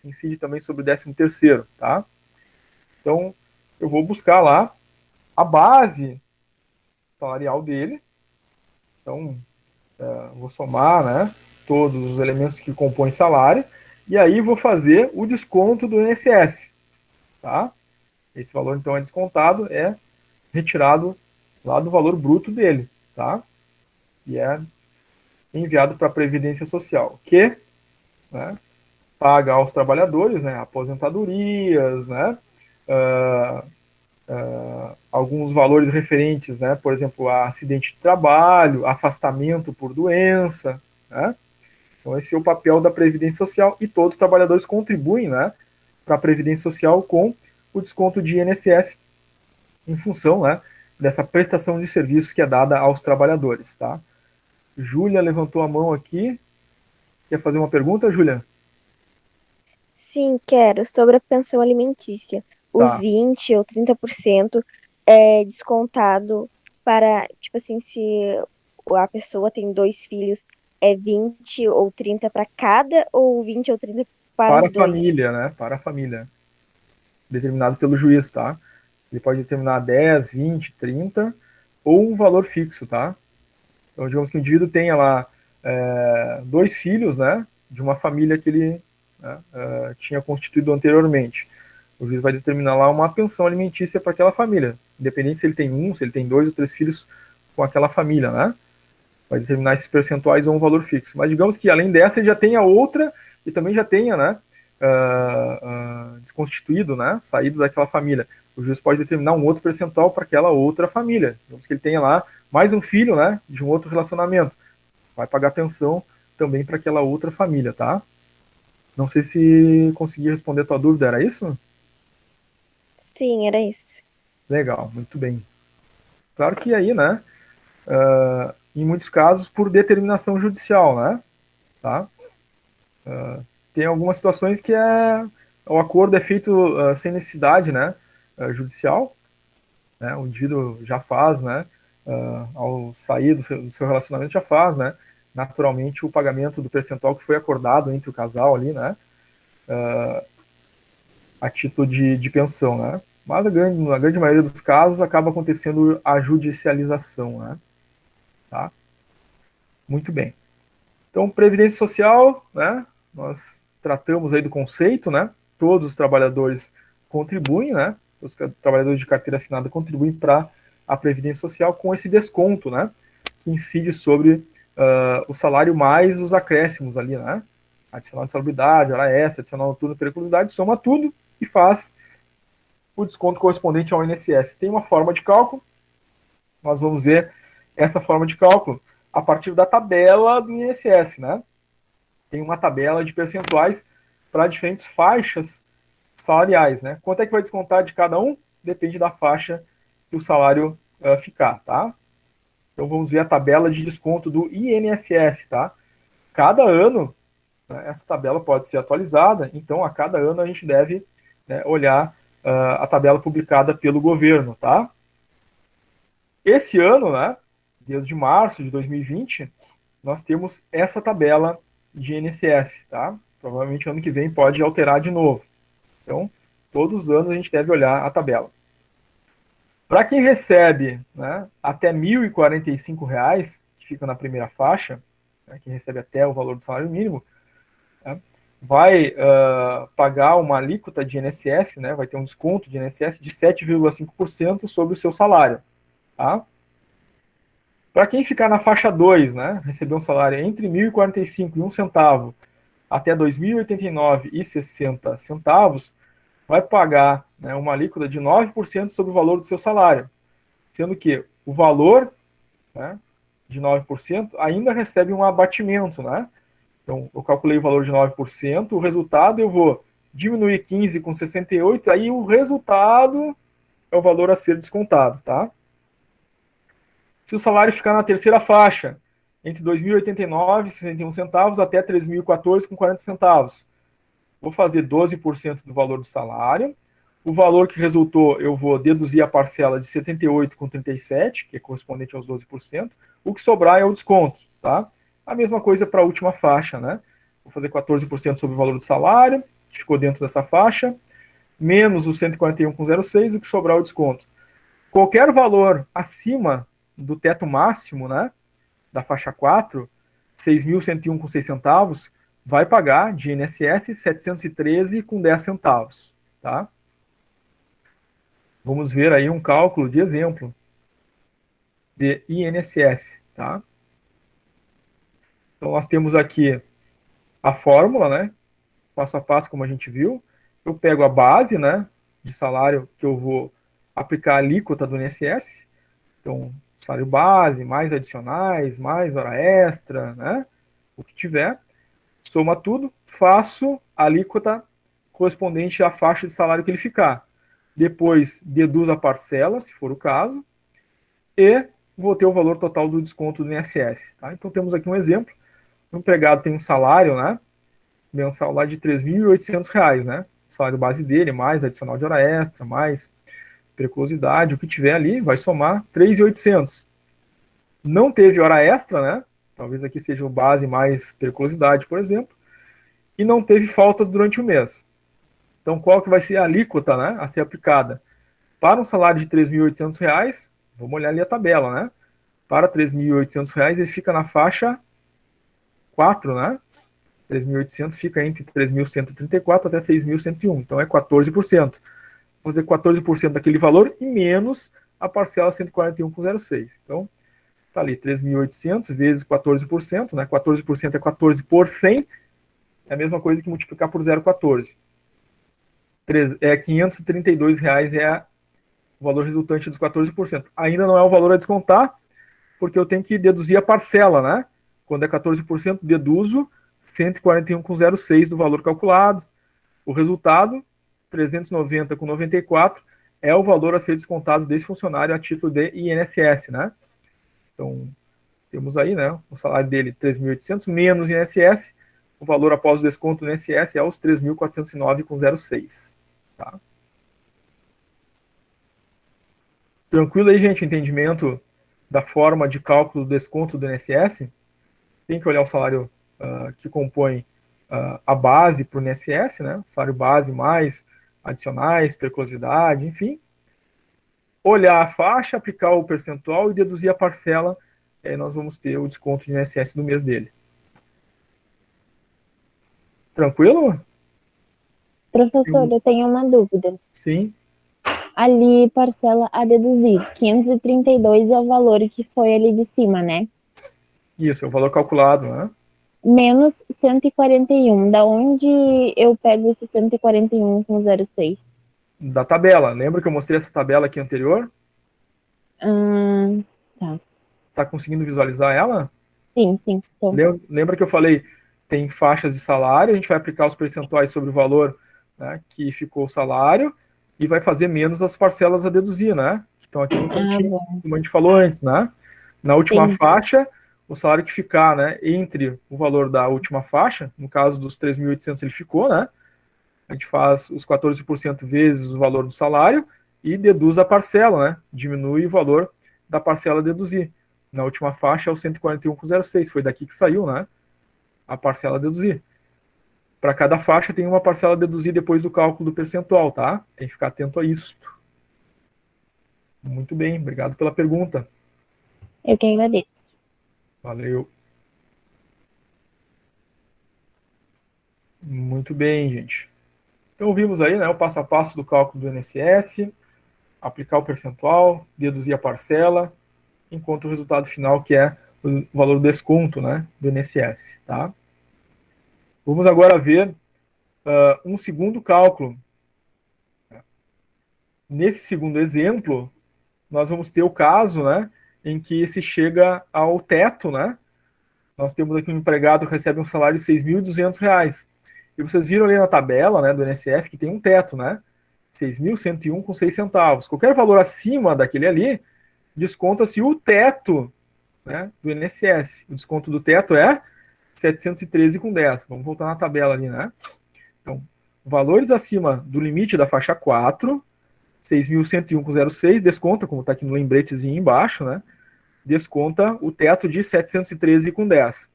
Incide também sobre o 13º, tá? Então, eu vou buscar lá a base salarial dele. Então, vou somar, né, todos os elementos que compõem salário e aí vou fazer o desconto do INSS, tá? Esse valor, então, é descontado, é retirado lá do valor bruto dele, tá? E é enviado para a Previdência Social, que, né, paga aos trabalhadores, né, aposentadorias, né, alguns valores referentes, né, por exemplo, a acidente de trabalho, afastamento por doença, né? Então esse é o papel da Previdência Social e todos os trabalhadores contribuem, né, para a Previdência Social com o desconto de INSS em função, né, dessa prestação de serviço que é dada aos trabalhadores, tá? Júlia levantou a mão aqui. Quer fazer uma pergunta, Júlia? Sim, quero. Sobre a pensão alimentícia. Os Tá. 20 ou 30% é descontado para, tipo assim, se a pessoa tem dois filhos, é 20 ou 30 para cada ou 20 ou 30 para Para os a dois? família, né? Para a família. Determinado pelo juiz, tá? Ele pode determinar 10, 20, 30 ou um valor fixo, tá? Então, digamos que o indivíduo tenha lá dois filhos, né? De uma família que ele, né, tinha constituído anteriormente. O juiz vai determinar lá uma pensão alimentícia para aquela família, independente se ele tem um, se ele tem dois ou três filhos com aquela família, né? Vai determinar esses percentuais ou um valor fixo. Mas digamos que além dessa ele já tenha outra e também já tenha, né, desconstituído, né, saído daquela família. O juiz pode determinar um outro percentual para aquela outra família. Digamos que ele tenha lá mais um filho, né, de um outro relacionamento. Vai pagar pensão também para aquela outra família, tá? Não sei se consegui responder a tua dúvida, era isso? Sim, era isso. Legal, muito bem. Claro que aí, né, em muitos casos, por determinação judicial, né, tá? Tem algumas situações que o acordo é feito sem necessidade, né, judicial, né, o indivíduo já faz, né, ao sair do seu relacionamento já faz, né, naturalmente o pagamento do percentual que foi acordado entre o casal ali, né, a título de pensão, né, mas na grande maioria dos casos acaba acontecendo a judicialização, né, tá? Muito bem. Então, Previdência Social, né, nós tratamos aí do conceito, né, todos os trabalhadores contribuem, né, os trabalhadores de carteira assinada contribuem para a Previdência Social com esse desconto, né, que incide sobre o salário mais os acréscimos ali, né, adicional de salubridade, hora extra, adicional noturno, periculosidade, soma tudo e faz o desconto correspondente ao INSS. Tem uma forma de cálculo, nós vamos ver essa forma de cálculo a partir da tabela do INSS, né? Tem uma tabela de percentuais para diferentes faixas salariais, né? Quanto é que vai descontar de cada um? Depende da faixa que o salário ficar, tá? Então vamos ver a tabela de desconto do INSS, tá? Cada ano, né, essa tabela pode ser atualizada, então a cada ano a gente deve, né, olhar a tabela publicada pelo governo, tá? Esse ano, né, desde março de 2020, nós temos essa tabela de INSS, tá? Provavelmente ano que vem pode alterar de novo. Então, todos os anos a gente deve olhar a tabela. Para quem recebe, né, até R$ 1.045, que fica na primeira faixa, né, quem recebe até o valor do salário mínimo, né, vai pagar uma alíquota de INSS, né, vai ter um desconto de INSS de 7,5% sobre o seu salário. Tá? Para quem ficar na faixa 2, né, receber um salário entre R$ 1.045 e 1 centavo até R$ 2.089,60, vai pagar, né, uma alíquota de 9% sobre o valor do seu salário, sendo que o valor, né, de 9% ainda recebe um abatimento, né? Então, eu calculei o valor de 9%, o resultado eu vou diminuir 15 com 68, aí o resultado é o valor a ser descontado, tá? Se o salário ficar na terceira faixa, entre R$ 2.089,61 até R$ 3.014,40, vou fazer 12% do valor do salário. O valor que resultou, eu vou deduzir a parcela de 78,37, que é correspondente aos 12%. O que sobrar é o desconto, tá? A mesma coisa para a última faixa, né? Vou fazer 14% sobre o valor do salário, que ficou dentro dessa faixa, menos os 141,06, o que sobrar é o desconto. Qualquer valor acima do teto máximo, né, da faixa 4, 6.101,06, vai pagar de INSS 713,10 centavos, tá? Vamos ver aí um cálculo de exemplo de INSS, tá? Então nós temos aqui a fórmula, né, passo a passo como a gente viu. Eu pego a base, né, de salário que eu vou aplicar a alíquota do INSS. Então, salário base, mais adicionais, mais hora extra, né, o que tiver. Soma tudo, faço a alíquota correspondente à faixa de salário que ele ficar. Depois, deduzo a parcela, se for o caso, e vou ter o valor total do desconto do INSS. Tá? Então, temos aqui um exemplo. O empregado tem um salário, né, mensal lá de R$ 3.800, né? O salário base dele, mais adicional de hora extra, mais periculosidade, o que tiver ali, vai somar 3.800. Não teve hora extra, né? Talvez aqui seja o base mais periculosidade, por exemplo. E não teve faltas durante o mês. Então, qual que vai ser a alíquota, né, a ser aplicada? Para um salário de R$ 3.800, vamos olhar ali a tabela, né? Para R$ 3.800, ele fica na faixa 4, né? 3.800 fica entre 3.134 até 6.101. Então, é 14%. Vou fazer 14% daquele valor e menos a parcela 141,06. Então, tá ali 3.800 vezes 14%, né? 14% é 14 por 100, é a mesma coisa que multiplicar por 0,14. É R$ 532 é o valor resultante dos 14%. Ainda não é o valor a descontar, porque eu tenho que deduzir a parcela, né? Quando é 14%, deduzo 141,06 do valor calculado. O resultado, 390,94, é o valor a ser descontado desse funcionário a título de INSS, né? Então, temos aí, né, o salário dele 3.800 menos INSS, o valor após o desconto do INSS é os 3.409,06, tá? Tranquilo aí, gente, o entendimento da forma de cálculo do desconto do INSS? Tem que olhar o salário que compõe a base para o INSS, né? Salário base mais adicionais, periculosidade, enfim. Olhar a faixa, aplicar o percentual e deduzir a parcela, aí nós vamos ter o desconto de INSS do mês dele. Tranquilo? Professor, Sim. eu tenho uma dúvida. Sim. Ali, parcela a deduzir. 532 é o valor que foi ali de cima, né? Isso, é o valor calculado, né? Menos 141. Da onde eu pego esse 141,06? Da tabela. Lembra que eu mostrei essa tabela aqui anterior? Tá. Tá conseguindo visualizar ela? Sim, sim. Tô. Lembra que eu falei, tem faixas de salário, a gente vai aplicar os percentuais sobre o valor, né, que ficou o salário e vai fazer menos as parcelas a deduzir, né? Que estão aqui no cantinho, Bom. como a gente falou antes, né? Na última Entendi. faixa, o salário que ficar, né, entre o valor da última faixa, no caso dos 3.800 ele ficou, né? A gente faz os 14% vezes o valor do salário e deduz a parcela, né? Diminui o valor da parcela a deduzir. Na última faixa é o 141,06, foi daqui que saiu, né? A parcela a deduzir. Para cada faixa tem uma parcela a deduzir depois do cálculo do percentual, tá? Tem que ficar atento a isso. Muito bem, obrigado pela pergunta. Eu que agradeço. Valeu. Muito bem, gente. Então vimos aí, né, o passo a passo do cálculo do INSS, aplicar o percentual, deduzir a parcela, enquanto o resultado final, que é o valor do desconto, né, do INSS, tá? Vamos agora ver um segundo cálculo. Nesse segundo exemplo, nós vamos ter o caso, né, em que se chega ao teto, né? Nós temos aqui um empregado que recebe um salário de R$ 6.200. E vocês viram ali na tabela, né, do INSS que tem um teto, né? 6.101,06 centavos. Qualquer valor acima daquele ali, desconta-se o teto, né, do INSS. O desconto do teto é 713,10. Vamos voltar na tabela ali, né? Então, valores acima do limite da faixa 4, 6.101,06, desconta, como está aqui no lembretezinho embaixo, né? Desconta o teto de 713,10.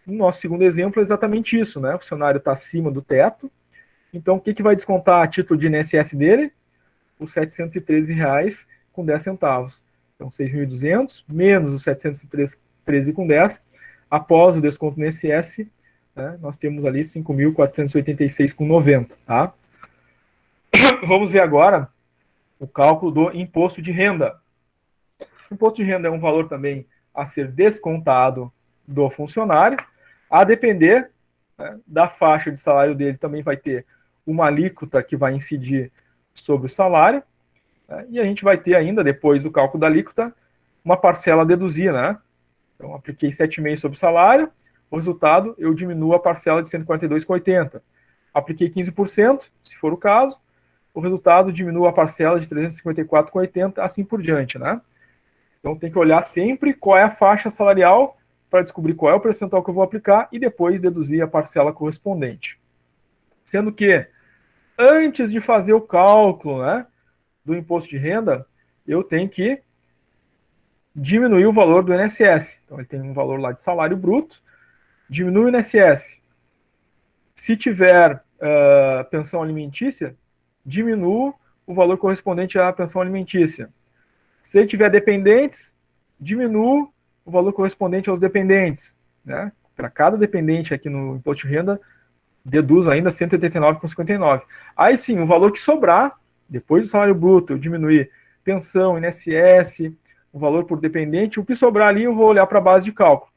No nosso segundo exemplo é exatamente isso, né? O funcionário está acima do teto, então o que vai descontar a título de INSS dele? Os R$ 713,10. Então, 6.200 menos os 713,10, após o desconto do INSS, né, nós temos ali 5.486,90, tá? Vamos ver agora o cálculo do imposto de renda. O imposto de renda é um valor também a ser descontado do funcionário, a depender, né, da faixa de salário dele, também vai ter uma alíquota que vai incidir sobre o salário, né, e a gente vai ter ainda, depois do cálculo da alíquota, uma parcela a deduzir, né? Então, apliquei 7,5 sobre o salário, o resultado, eu diminuo a parcela de 142,80. Apliquei 15%, se for o caso, o resultado diminui a parcela de 354,80, assim por diante, né? Então tem que olhar sempre qual é a faixa salarial para descobrir qual é o percentual que eu vou aplicar e depois deduzir a parcela correspondente. Sendo que, antes de fazer o cálculo, né, do imposto de renda, eu tenho que diminuir o valor do INSS. Então ele tem um valor lá de salário bruto, diminui o INSS. Se tiver pensão alimentícia, diminuo o valor correspondente à pensão alimentícia. Se ele tiver dependentes, diminuo o valor correspondente aos dependentes, né? Para cada dependente aqui no imposto de renda, deduz ainda 189,59. Aí sim, o valor que sobrar, depois do salário bruto, eu diminuir pensão, INSS, o valor por dependente, o que sobrar ali eu vou olhar para a base de cálculo.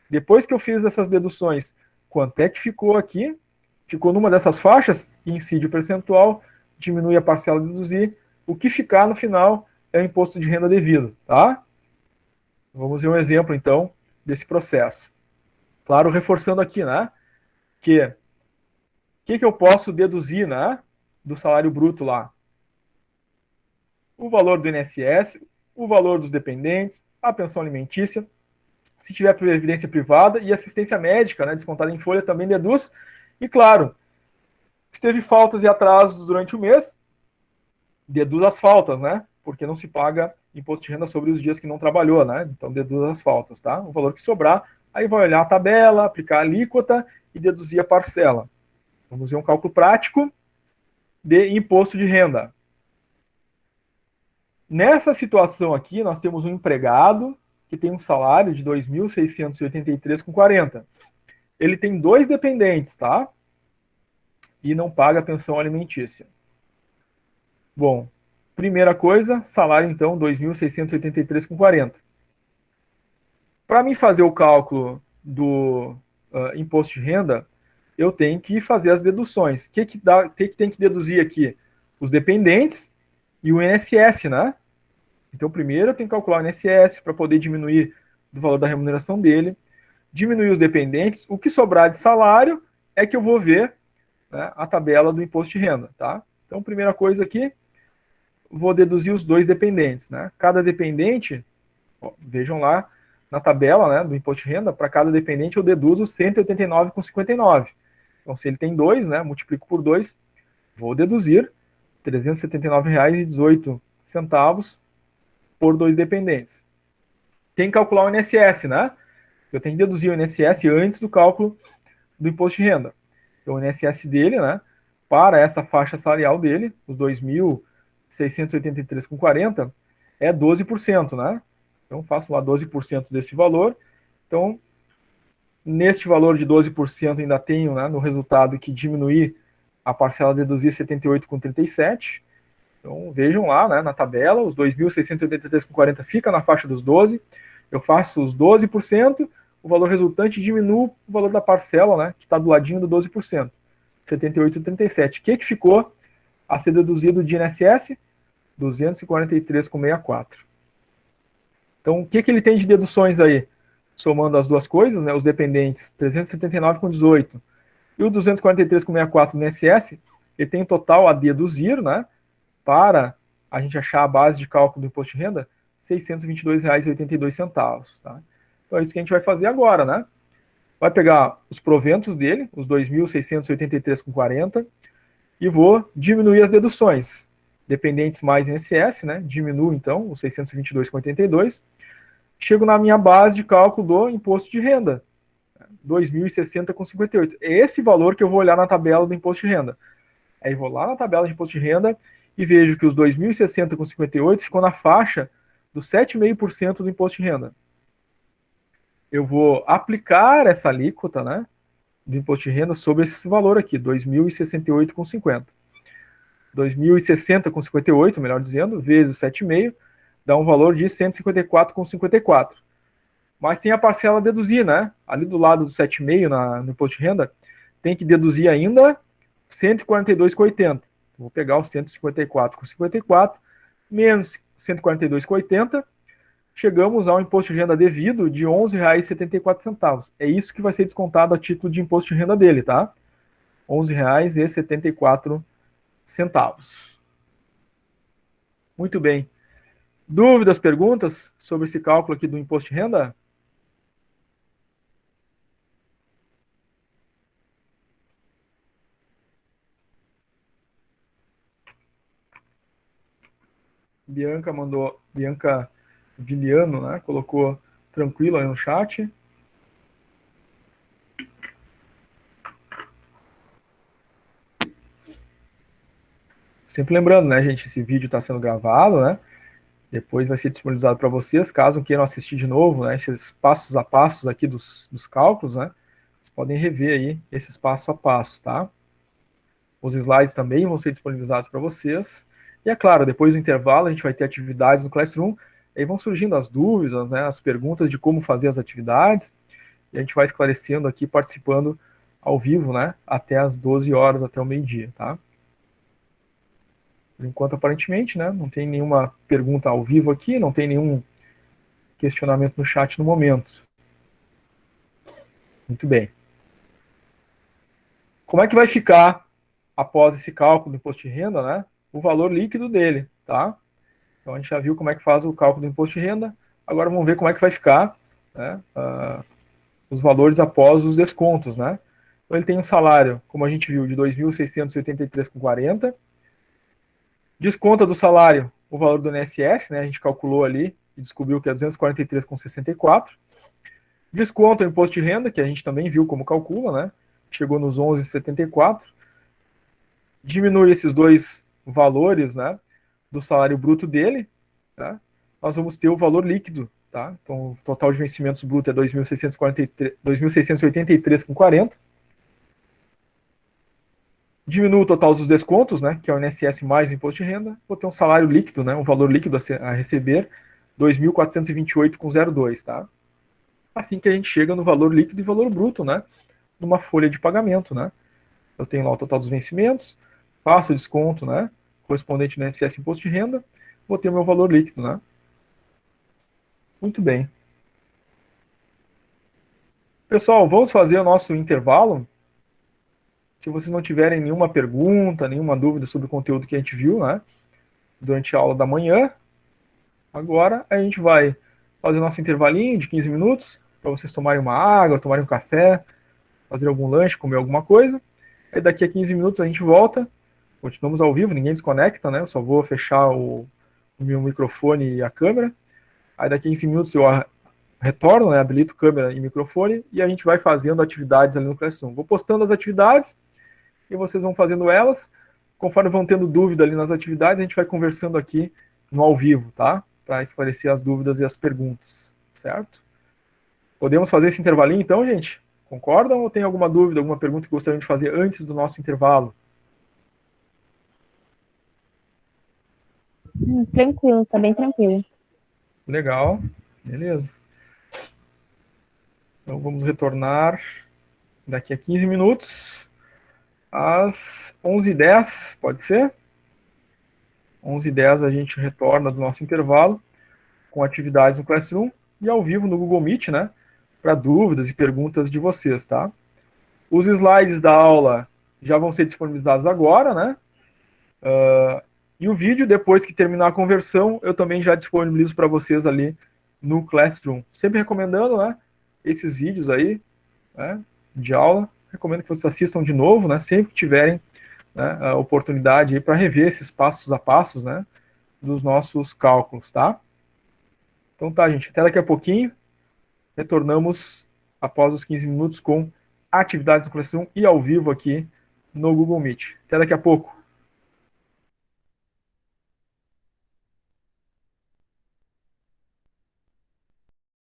Depois que eu fiz essas deduções, quanto é que ficou aqui? Ficou numa dessas faixas, incide o percentual, diminui a parcela de deduzir, o que ficar no final é o imposto de renda devido, tá? Vamos ver um exemplo, então, desse processo. Claro, reforçando aqui, né, que o que eu posso deduzir, né, do salário bruto lá? O valor do INSS, o valor dos dependentes, a pensão alimentícia, se tiver previdência privada e assistência médica, né, descontada em folha, também deduz. E, claro, se teve faltas e atrasos durante o mês, deduz as faltas, né? Porque não se paga imposto de renda sobre os dias que não trabalhou, né? Então deduz as faltas, tá? O valor que sobrar, aí vai olhar a tabela, aplicar a alíquota e deduzir a parcela. Vamos ver um cálculo prático de imposto de renda. Nessa situação aqui, nós temos um empregado que tem um salário de R$ 2.683,40. Ele tem 2 dependentes, tá? E não paga pensão alimentícia. Bom, primeira coisa, salário então, 2.683,40. Para mim fazer o cálculo do imposto de renda, eu tenho que fazer as deduções. O que tem que deduzir aqui? Os dependentes e o INSS, né? Então, primeiro eu tenho que calcular o INSS para poder diminuir do valor da remuneração dele, diminuir os dependentes. O que sobrar de salário é que eu vou ver, né, a tabela do imposto de renda, tá? Então, primeira coisa aqui, vou deduzir os 2 dependentes, né? Cada dependente, ó, vejam lá na tabela, né, do imposto de renda, para cada dependente eu deduzo 189,59. Então, se ele tem 2, né, multiplico por 2, vou deduzir R$ 379,18 por 2 dependentes. Tem que calcular o INSS, né? Eu tenho que deduzir o INSS antes do cálculo do imposto de renda. Então, o INSS dele, né, para essa faixa salarial dele, os 2.683,40, é 12%, né? Então, faço lá 12% desse valor. Então, neste valor de 12% ainda tenho, né, no resultado que diminuir a parcela a deduzir 78,37. Então, vejam lá, né, na tabela, os 2.683,40 fica na faixa dos 12. Eu faço os 12%, o valor resultante diminui o valor da parcela, né, que está do ladinho do 12%, 78,37. O que ficou a ser deduzido de INSS? 243,64. Então, o que ele tem de deduções aí? Somando as duas coisas, né, os dependentes, 379,18 e o 243,64 do INSS, ele tem um total a deduzir, né, para a gente achar a base de cálculo do imposto de renda, R$ 622,82. Tá? Então é isso que a gente vai fazer agora, né? Vai pegar os proventos dele, os 2.683,40, e vou diminuir as deduções. Dependentes mais INSS, né? Diminuo, então, os 622,82. Chego na minha base de cálculo do imposto de renda, 2.060,58. É esse valor que eu vou olhar na tabela do imposto de renda. Aí vou lá na tabela de imposto de renda e vejo que os 2.060,58 ficou na faixa dos 7,5% do imposto de renda. Eu vou aplicar essa alíquota, né, do imposto de renda sobre esse valor aqui, 2.068,50. 2.060,58, melhor dizendo, vezes 7,5, dá um valor de 154,54. Mas tem a parcela a deduzir, né? Ali do lado do 7,5 no imposto de renda, tem que deduzir ainda 142,80. Vou pegar os 154,54 menos 142,80, chegamos ao imposto de renda devido de R$ 11,74. É isso que vai ser descontado a título de imposto de renda dele, tá? R$ 11,74. Muito bem. Dúvidas, perguntas sobre esse cálculo aqui do imposto de renda? Bianca Viliano, né? Colocou tranquilo aí no chat. Sempre lembrando, né, gente, esse vídeo está sendo gravado, né? Depois vai ser disponibilizado para vocês, caso queiram assistir de novo, né? Esses passos a passos aqui dos cálculos, né? Vocês podem rever aí esses passos a passo, tá? Os slides também vão ser disponibilizados para vocês. E é claro, depois do intervalo a gente vai ter atividades no Classroom, aí vão surgindo as dúvidas, né, as perguntas de como fazer as atividades, e a gente vai esclarecendo aqui, participando ao vivo, né, até as 12 horas, até o meio-dia, tá? Por enquanto, aparentemente, né, não tem nenhuma pergunta ao vivo aqui, não tem nenhum questionamento no chat no momento. Muito bem. Como é que vai ficar, após esse cálculo do imposto de renda, né, o valor líquido dele, tá? Então, a gente já viu como é que faz o cálculo do imposto de renda, agora vamos ver como é que vai ficar, né, os valores após os descontos, né? Então, ele tem um salário, como a gente viu, de R$ 2.683,40, desconta do salário o valor do INSS, né? A gente calculou ali e descobriu que é 243,64. Desconta o imposto de renda, que a gente também viu como calcula, né? Chegou nos 11,74. Diminui esses dois valores, né, do salário bruto dele, tá? Nós vamos ter o valor líquido, tá? Então, o total de vencimentos bruto é 2.683,40. Diminuo o total dos descontos, né, que é o INSS mais o imposto de renda, vou ter um salário líquido, né, um valor líquido a receber, 2.428,02, tá? Assim que a gente chega no valor líquido e valor bruto, né, numa folha de pagamento, né? Eu tenho lá o total dos vencimentos, faço o desconto, né, correspondente no INSS imposto de renda, vou ter o meu valor líquido, né? Muito bem. Pessoal, vamos fazer o nosso intervalo. Se vocês não tiverem nenhuma pergunta, nenhuma dúvida sobre o conteúdo que a gente viu, né, durante a aula da manhã, agora a gente vai fazer nosso intervalinho de 15 minutos, para vocês tomarem uma água, tomarem um café, fazer algum lanche, comer alguma coisa. E daqui a 15 minutos a gente volta, continuamos ao vivo, ninguém desconecta, né, eu só vou fechar o meu microfone e a câmera. Aí daqui a 15 minutos eu retorno, né, habilito câmera e microfone, e a gente vai fazendo atividades ali no Classroom. Vou postando as atividades, e vocês vão fazendo elas. Conforme vão tendo dúvida ali nas atividades, a gente vai conversando aqui no ao vivo, tá? para esclarecer as dúvidas e as perguntas, certo? Podemos fazer esse intervalinho então, gente? Concordam ou tem alguma dúvida, alguma pergunta que gostariam de fazer antes do nosso intervalo? Tranquilo, tá bem tranquilo. Legal, beleza. Então vamos retornar daqui a 15 minutos, às 11h10, pode ser? 11h10 a gente retorna do nosso intervalo com atividades no Classroom e ao vivo no Google Meet, né? Para dúvidas e perguntas de vocês, tá? Os slides da aula já vão ser disponibilizados agora, né? E o vídeo, depois que terminar a conversão, eu também já disponibilizo para vocês ali no Classroom. Sempre recomendando, né? Esses vídeos aí, né, de aula. Recomendo que vocês assistam de novo, né? Sempre que tiverem, né, a oportunidade aí para rever esses passos a passos, né? Dos nossos cálculos, tá? Então tá, gente. Até daqui a pouquinho. Retornamos após os 15 minutos com atividades do Classroom e ao vivo aqui no Google Meet. Até daqui a pouco.